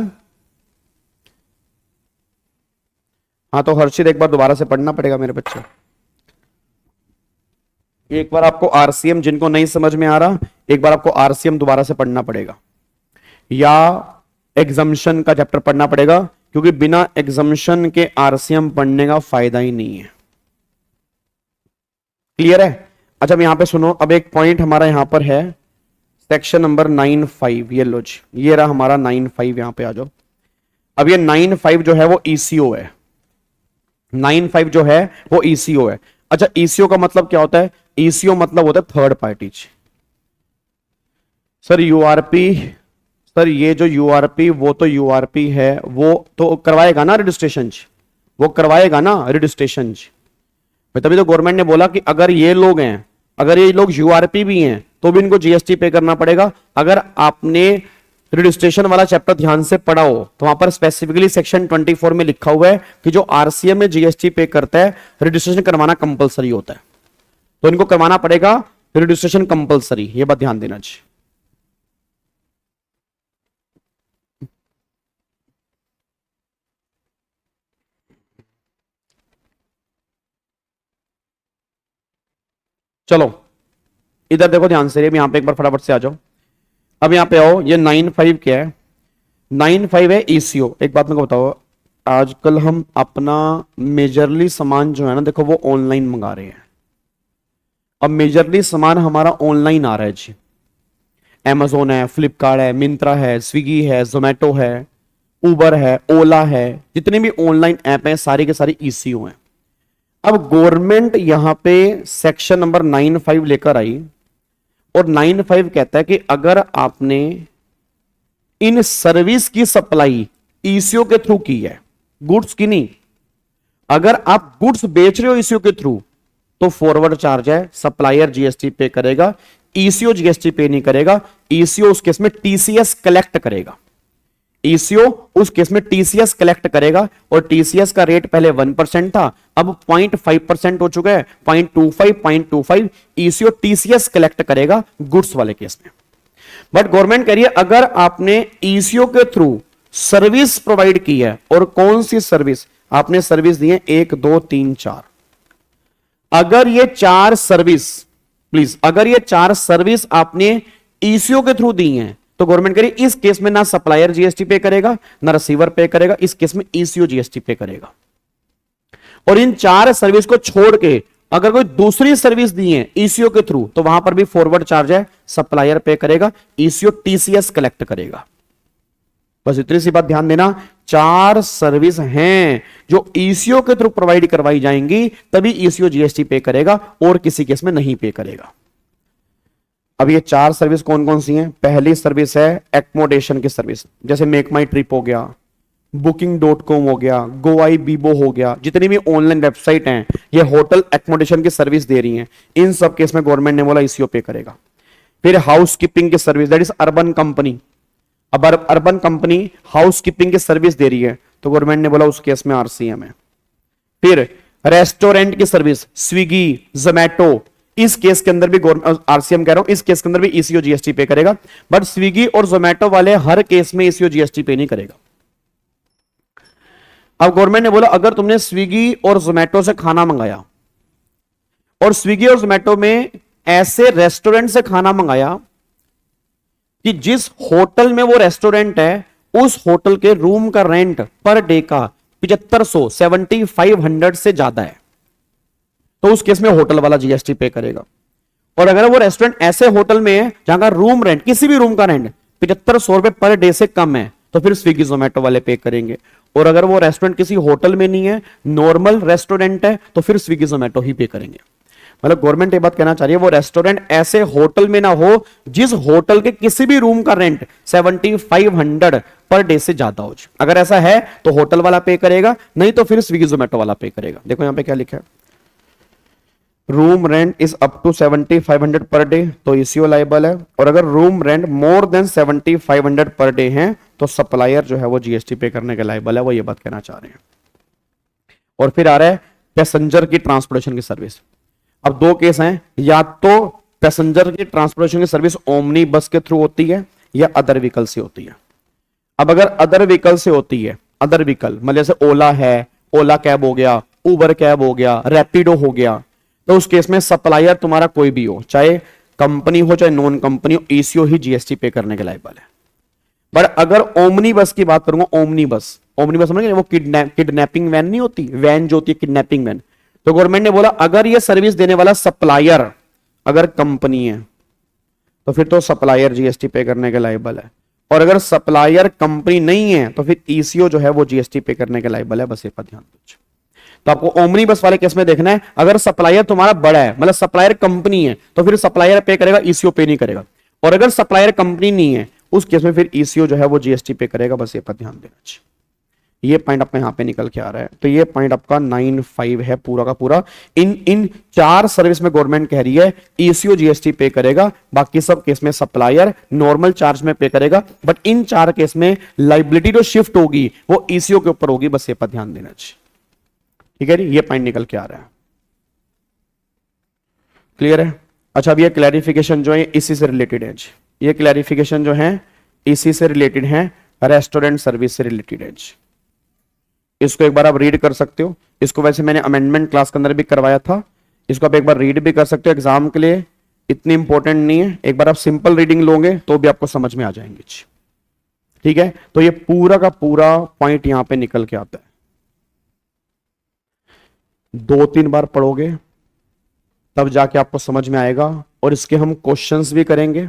हाँ, तो हर्षित एक बार दोबारा से पढ़ना पड़ेगा मेरे बच्चे। एक बार आपको आरसीएम, जिनको नहीं समझ में आ रहा, एक बार आपको आरसीएम दोबारा से पढ़ना पड़ेगा, या एग्जम्पशन का चैप्टर पढ़ना पड़ेगा, क्योंकि बिना एग्जम्पशन के आरसीएम पढ़ने का फायदा ही नहीं है। क्लियर है? अच्छा, अब यहां पे सुनो, अब एक पॉइंट हमारा यहां पर है सेक्शन नंबर 9(5), ये लो जी, ये रहा हमारा 9(5), यहां पे आ जाओ। अब ये 9(5) जो है वो ईसीओ है, 9(5) जो है वो ईसीओ है। अच्छा, ईसीओ का मतलब क्या होता है? ईसीओ मतलब होता है third party. Sir URP, sir ये जो यूआरपी वो तो यूआरपी है, वो तो करवाएगा ना रजिस्ट्रेशन, वो करवाएगा ना रजिस्ट्रेशन। तभी तो गवर्नमेंट ने बोला कि अगर ये लोग हैं, अगर ये लोग यूआरपी भी हैं तो भी इनको जीएसटी पे करना पड़ेगा। अगर आपने रजिस्ट्रेशन वाला चैप्टर ध्यान से पढ़ा हो तो वहां पर स्पेसिफिकली सेक्शन 24 में लिखा हुआ है कि जो आरसीएम में जीएसटी पे करता है रजिस्ट्रेशन करवाना कंपलसरी होता है, तो इनको करवाना पड़ेगा रजिस्ट्रेशन कंपलसरी, ये बात ध्यान देना चाहिए। चलो इधर देखो ध्यान से, यहां पे एक बार फटाफट से आ जाओ। अब यहां पे आओ, ये 9(5) क्या है? 9(5) है ईसीओ। एक बात मेरे को बताओ, आजकल हम अपना मेजरली सामान जो है ना, देखो वो ऑनलाइन मंगा रहे हैं। अब मेजरली सामान हमारा ऑनलाइन आ रहा है जी। Amazon है, फ्लिपकार्ट है, मिंत्रा है, स्विगी है, जोमेटो है, उबर है, ओला है, जितने भी ऑनलाइन ऐप हैं सारी के सारी ईसीओ हैं। अब गवर्नमेंट यहां पे सेक्शन नंबर 9(5) लेकर आई और 9(5) कहता है कि अगर आपने इन सर्विस की सप्लाई ईसीओ के थ्रू की है, गुड्स की नहीं, अगर आप गुड्स बेच रहे हो ईसीओ के थ्रू तो फॉरवर्ड चार्ज है, सप्लायर जीएसटी पे करेगा, ईसीओ जीएसटी पे नहीं करेगा। ईसीओ उस केस में टीसीएस कलेक्ट करेगा, ईसीओ उस केस में टीसीएस कलेक्ट करेगा। और टीसीएस का रेट पहले 1% था, अब 0.5% हो चुका है, 0.25 ईसीओ टीसीएस कलेक्ट करेगा गुड्स वाले केस में। बट गवर्नमेंट कह रही है अगर आपने ईसीओ के थ्रू सर्विस प्रोवाइड की है, और कौन सी सर्विस आपने सर्विस दी है? 1 2 3 4। अगर ये 4 सर्विस, प्लीज, अगर ये 4 सर्विस आपने ईसीओ के थ्रू दी हैं तो गवर्नमेंट कह रही है इस केस में ना सप्लायर जीएसटी पे करेगा ना रिसीवर पे करेगा, इस केस में ईसीओ जीएसटी पे करेगा। और इन 4 सर्विस को छोड़ के अगर कोई दूसरी सर्विस दी है ईसीओ के थ्रू तो वहां पर भी फॉरवर्ड चार्ज है, सप्लायर पे करेगा, ईसीओ टीसीएस कलेक्ट करेगा। बस इतनी सी बात ध्यान देना। 4 सर्विस हैं जो ईसीओ के थ्रू प्रोवाइड करवाई जाएंगी तभी ईसीओ जीएसटी पे करेगा, और किसी केस में नहीं पे करेगा। अब ये 4 सर्विस कौन कौन सी हैं? पहली सर्विस है एकोमोडेशन की सर्विस, जैसे मेक माई ट्रिप हो गया, booking.com हो गया, गोआई बीबो हो गया, जितनी भी ऑनलाइन वेबसाइट हैं ये होटल एकोमोडेशन की सर्विस दे रही हैं, इन सब केस में गवर्नमेंट ने बोला ईसीओ पे करेगा। फिर हाउस कीपिंग की service, that is urban company. अब अर्बन कंपनी हाउस कीपिंग की सर्विस दे रही है तो गवर्नमेंट ने बोला उस केस में आरसीएम है। फिर रेस्टोरेंट की सर्विस, स्विगी, जोमैटो, इस केस के अंदर भी आरसीएम कह रहा हूं, इस केस के अंदर भी ईसीओ जीएसटी पे करेगा। बट स्विगी और जोमैटो वाले हर केस में ईसीओ जीएसटी पे नहीं करेगा। अब गवर्नमेंट ने बोला अगर तुमने स्विगी और जोमैटो से खाना मंगाया और स्विगी और जोमैटो में ऐसे रेस्टोरेंट से खाना मंगाया कि जिस होटल में वो रेस्टोरेंट है उस होटल के रूम का रेंट पर डे का 7500 से ज्यादा है, तो उस केस में होटल वाला जीएसटी पे करेगा। और अगर वो रेस्टोरेंट ऐसे होटल में है जहां का रूम रेंट, किसी भी रूम का रेंट 7500 रुपए पर डे से कम है, तो फिर स्विगी जोमैटो वाले पे करेंगे। और अगर वो रेस्टोरेंट किसी होटल में नहीं है, नॉर्मल रेस्टोरेंट है, तो फिर स्विगी जोमैटो ही पे करेंगे। मतलब गवर्नमेंट ये बात कहना चाह रही है वो रेस्टोरेंट ऐसे होटल में ना हो जिस होटल के किसी भी रूम का रेंट 7500 पर डे से ज्यादा हो। अगर ऐसा है तो होटल वाला पे करेगा, नहीं तो फिर स्विगी जोमैटो वाला पे करेगा। देखो यहां पे क्या लिखा है, room rent is up to 7500 per day तो ईसीओ लायबल है, और अगर room rent more than 7500 per day है तो सप्लायर जो है वो जीएसटी पे करने के लायबल है। वो ये बात कहना चाह रहे हैं। और फिर आ रहा है पैसेंजर की ट्रांसपोर्टेशन की सर्विस। अब 2 केस हैं, या तो पैसेंजर की ट्रांसपोर्टेशन की सर्विस ओमनी बस के थ्रू होती है या अदर व्हीकल से होती है। अब अगर अदर व्हीकल से होती है, अदर व्हीकल मतलब जैसे ओला है, ओला कैब हो गया, उबर कैब हो गया, रैपिडो हो गया, तो उस केस में सप्लायर तुम्हारा कोई भी हो, चाहे कंपनी हो चाहे नॉन कंपनी हो, ईसीओ ही जीएसटी पे करने के लायबल है। बट अगर ओमनी बस की बात करूंगा, ओमनी बस समझ गए, वो किडनैपिंग वैन नहीं होती, वैन जो होती है किडनैपिंग वैन, तो गवर्नमेंट ने बोला अगर ये सर्विस देने वाला सप्लायर अगर कंपनी है तो फिर तो सप्लायर जीएसटी पे करने के लायबल है, और अगर सप्लायर कंपनी नहीं है तो फिर ईसीओ जो है वो जीएसटी पे करने के लायबल है। बस ये पर ध्यान दीजिए। तो आपको ओमनी बस वाले केस में देखना है, अगर सप्लायर तुम्हारा बड़ा है, मतलब सप्लायर कंपनी है, तो फिर सप्लायर पे करेगा, ईसीओ पे नहीं करेगा। और अगर सप्लायर कंपनी नहीं है उस केस में फिर ईसीओ जो है वो जीएसटी पे करेगा, बस ये पर ध्यान देना चाहिए। ये पॉइंट आपका यहां पे निकल के आ रहा है। तो ये पॉइंट आपका 9.5 है पूरा का पूरा। इन 4 सर्विस में गवर्नमेंट कह रही है ईसीओ जीएसटी पे करेगा, बाकी सब केस में सप्लायर नॉर्मल चार्ज में पे करेगा, बट इन 4 केस में लाइबिलिटी जो शिफ्ट होगी वो ईसीओ के ऊपर होगी, बस ये पर ध्यान देना चाहिए। ठीक है, ये पॉइंट निकल के आ रहा है। क्लियर है? अच्छा, अब ये क्लैरिफिकेशन जो है इसी से रिलेटेड है। ये क्लैरिफिकेशन जो है इसी से रिलेटेड है, रेस्टोरेंट सर्विस से रिलेटेड है। इसको एक बार आप रीड कर सकते हो। इसको वैसे मैंने अमेंडमेंट क्लास के अंदर भी करवाया था, इसको आप एक बार रीड भी कर सकते हो। एग्जाम के लिए इतनी इंपॉर्टेंट नहीं है, एक बार आप सिंपल रीडिंग लोगे तो भी आपको समझ में आ जाएंगे। ठीक है, तो ये पूरा का पूरा पॉइंट यहां पे निकल के आता है। 2-3 बार पढ़ोगे तब जाके आपको समझ में आएगा। और इसके हम क्वेश्चंस भी करेंगे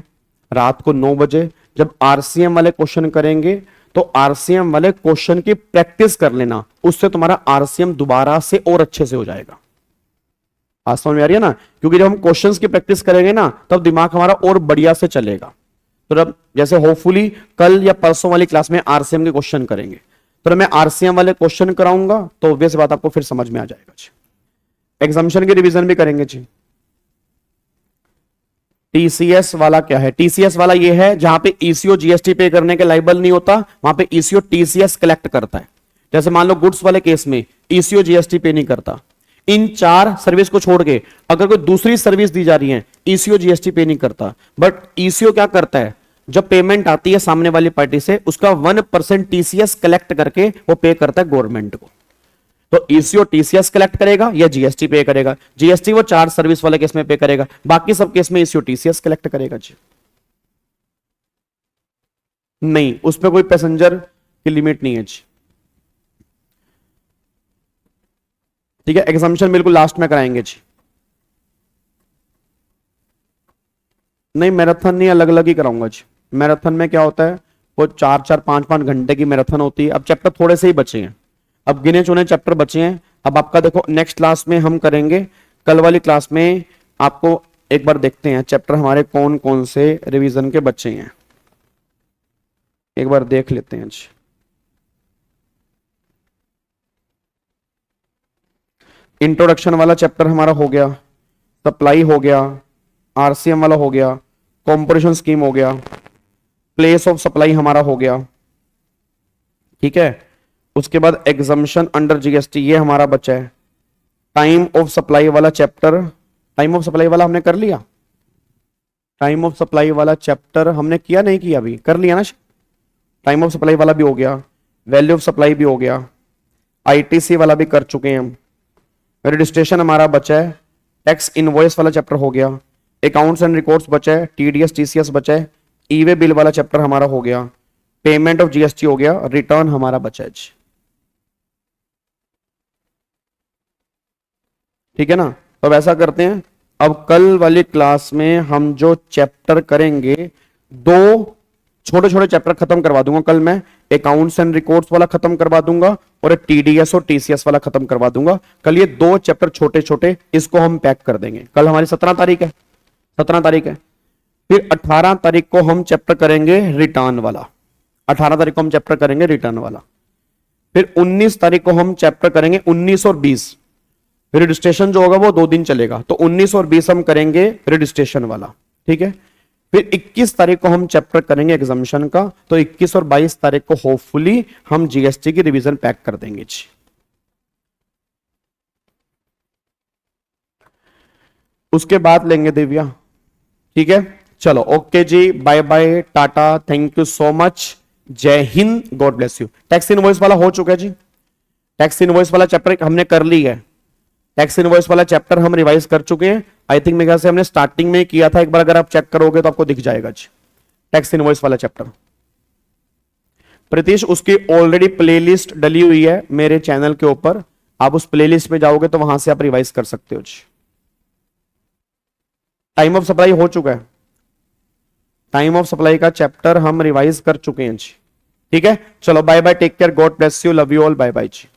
रात को 9 बजे। जब आरसीएम वाले क्वेश्चन करेंगे तो आरसीएम वाले क्वेश्चन की प्रैक्टिस कर लेना, उससे तुम्हारा आरसीएम दोबारा से और अच्छे से हो जाएगा। आज समझ में आ रही है ना? क्योंकि जब हम क्वेश्चंस की प्रैक्टिस करेंगे ना तब दिमाग हमारा और बढ़िया से चलेगा। तो जब जैसे होपफुली कल या परसों वाली क्लास में आरसीएम के क्वेश्चन करेंगे, तो मैं आरसीएम वाले क्वेश्चन कराऊंगा तो ऑब्वियस बात आपको फिर समझ में आ जाएगा जी। एग्जामिनेशन के रिवीजन भी करेंगे जी। टीसीएस वाला क्या है? टीसीएस वाला ये है जहां पे ईसीओ जीएसटी पे करने के लायबल नहीं होता, वहां पे ईसीओ टीसीएस कलेक्ट करता है। जैसे मान लो गुड्स वाले केस में ईसीओ जीएसटी पे नहीं करता। इन 4 सर्विस को छोड़ के अगर कोई दूसरी सर्विस दी जा रही है ईसीओ जीएसटी पे नहीं करता, बट ईसीओ क्या करता है, जब पेमेंट आती है सामने वाली पार्टी से उसका 1% टीसीएस कलेक्ट करके वो पे करता है गवर्नमेंट को। तो ईसीओ टीसीएस कलेक्ट करेगा या जीएसटी पे करेगा। जीएसटी वो 4 सर्विस वाले केस में पे करेगा, बाकी सब केस में ईसीओ टीसीएस कलेक्ट करेगा जी। नहीं, उसमें कोई पैसेंजर की लिमिट नहीं है जी। ठीक है, एग्जामिनेशन बिल्कुल लास्ट में कराएंगे जी। नहीं, मैराथन नहीं, अलग अलग ही कराऊंगा जी। मैराथन में क्या होता है, वो 4-4 5-5 घंटे की मैराथन होती है। अब चैप्टर थोड़े से ही बचे हैं, अब गिने चुने चैप्टर बचे हैं। अब आपका देखो नेक्स्ट क्लास में हम करेंगे, कल वाली क्लास में आपको एक बार देखते हैं चैप्टर हमारे कौन कौन से रिवीजन के बचे हैं, एक बार देख लेते हैं जी। इंट्रोडक्शन वाला चैप्टर हमारा हो गया, सप्लाई हो गया, आरसीएम वाला हो गया, कॉम्पोजिशन स्कीम हो गया, प्लेस ऑफ सप्लाई हमारा हो गया। ठीक है, उसके बाद एग्जम्पशन अंडर जीएसटी ये हमारा बचा है। टाइम ऑफ सप्लाई वाला चैप्टर, टाइम ऑफ सप्लाई वाला हमने कर लिया। टाइम ऑफ सप्लाई वाला चैप्टर हमने किया नहीं किया, अभी कर लिया ना। टाइम ऑफ सप्लाई वाला भी हो गया, वैल्यू ऑफ सप्लाई भी हो गया, आईटीसी वाला भी कर चुके हैं हम। रजिस्ट्रेशन हमारा बचा है, टैक्स इनवॉइस वाला चैप्टर हो गया, अकाउंट्स एंड रिकॉर्ड्स बचा है, टीडीएस टीसीएस बचा है, ई वे बिल वाला चैप्टर हमारा हो गया, पेमेंट ऑफ जीएसटी हो गया, रिटर्न हमारा बचा है। ठीक है ना? तो अब ऐसा करते हैं, अब कल वाली क्लास में हम जो चैप्टर करेंगे, 2 छोटे छोटे चैप्टर खत्म करवा दूंगा कल मैं। अकाउंट्स एंड रिकॉर्ड्स वाला खत्म करवा दूंगा और टीडीएस और टीसीएस वाला खत्म करवा दूंगा कल। ये 2 चैप्टर छोटे छोटे, इसको हम पैक कर देंगे। कल हमारी 17 तारीख है, 17 तारीख है। फिर 18 तारीख को हम चैप्टर करेंगे रिटर्न वाला, 18 तारीख को हम चैप्टर करेंगे रिटर्न वाला। फिर 19 तारीख को हम चैप्टर करेंगे 19 और 20। फिर रजिस्ट्रेशन जो होगा वो 2 दिन चलेगा, तो 19 और 20 हम करेंगे रजिस्ट्रेशन वाला। ठीक है, फिर 21 तारीख को हम चैप्टर करेंगे एग्जामिनेशन का, तो 21 और 22 तारीख को होपफुली हम जीएसटी की रिवीजन पैक कर देंगे जी। उसके बाद लेंगे दिव्या। ठीक है, चलो ओके जी, bye bye, tata, thank you so much, जय हिंद, God bless you. Tax invoice वाला हो चुका है जी, टैक्स इनवॉइस वाला चैप्टर हमने कर ली है। टैक्स इनवॉइस वाला चैप्टर हम रिवाइज कर चुके हैं। आई थिंक मेरे ख्याल से हमने स्टार्टिंग में किया था, एक बार अगर आप चेक करोगे तो आपको दिख जाएगा जी टैक्स इनवॉइस वाला चैप्टर। प्रीतिश, उसकी ऑलरेडी प्लेलिस्ट डली हुई है मेरे चैनल के ऊपर, आप उस प्लेलिस्ट में जाओगे तो वहां से आप रिवाइज कर सकते हो जी। टाइम ऑफ सप्लाई हो चुका है, टाइम ऑफ सप्लाई का चैप्टर हम रिवाइज कर चुके हैं जी। ठीक है, चलो bye bye, take care, god bless you, love you all, bye bye ji.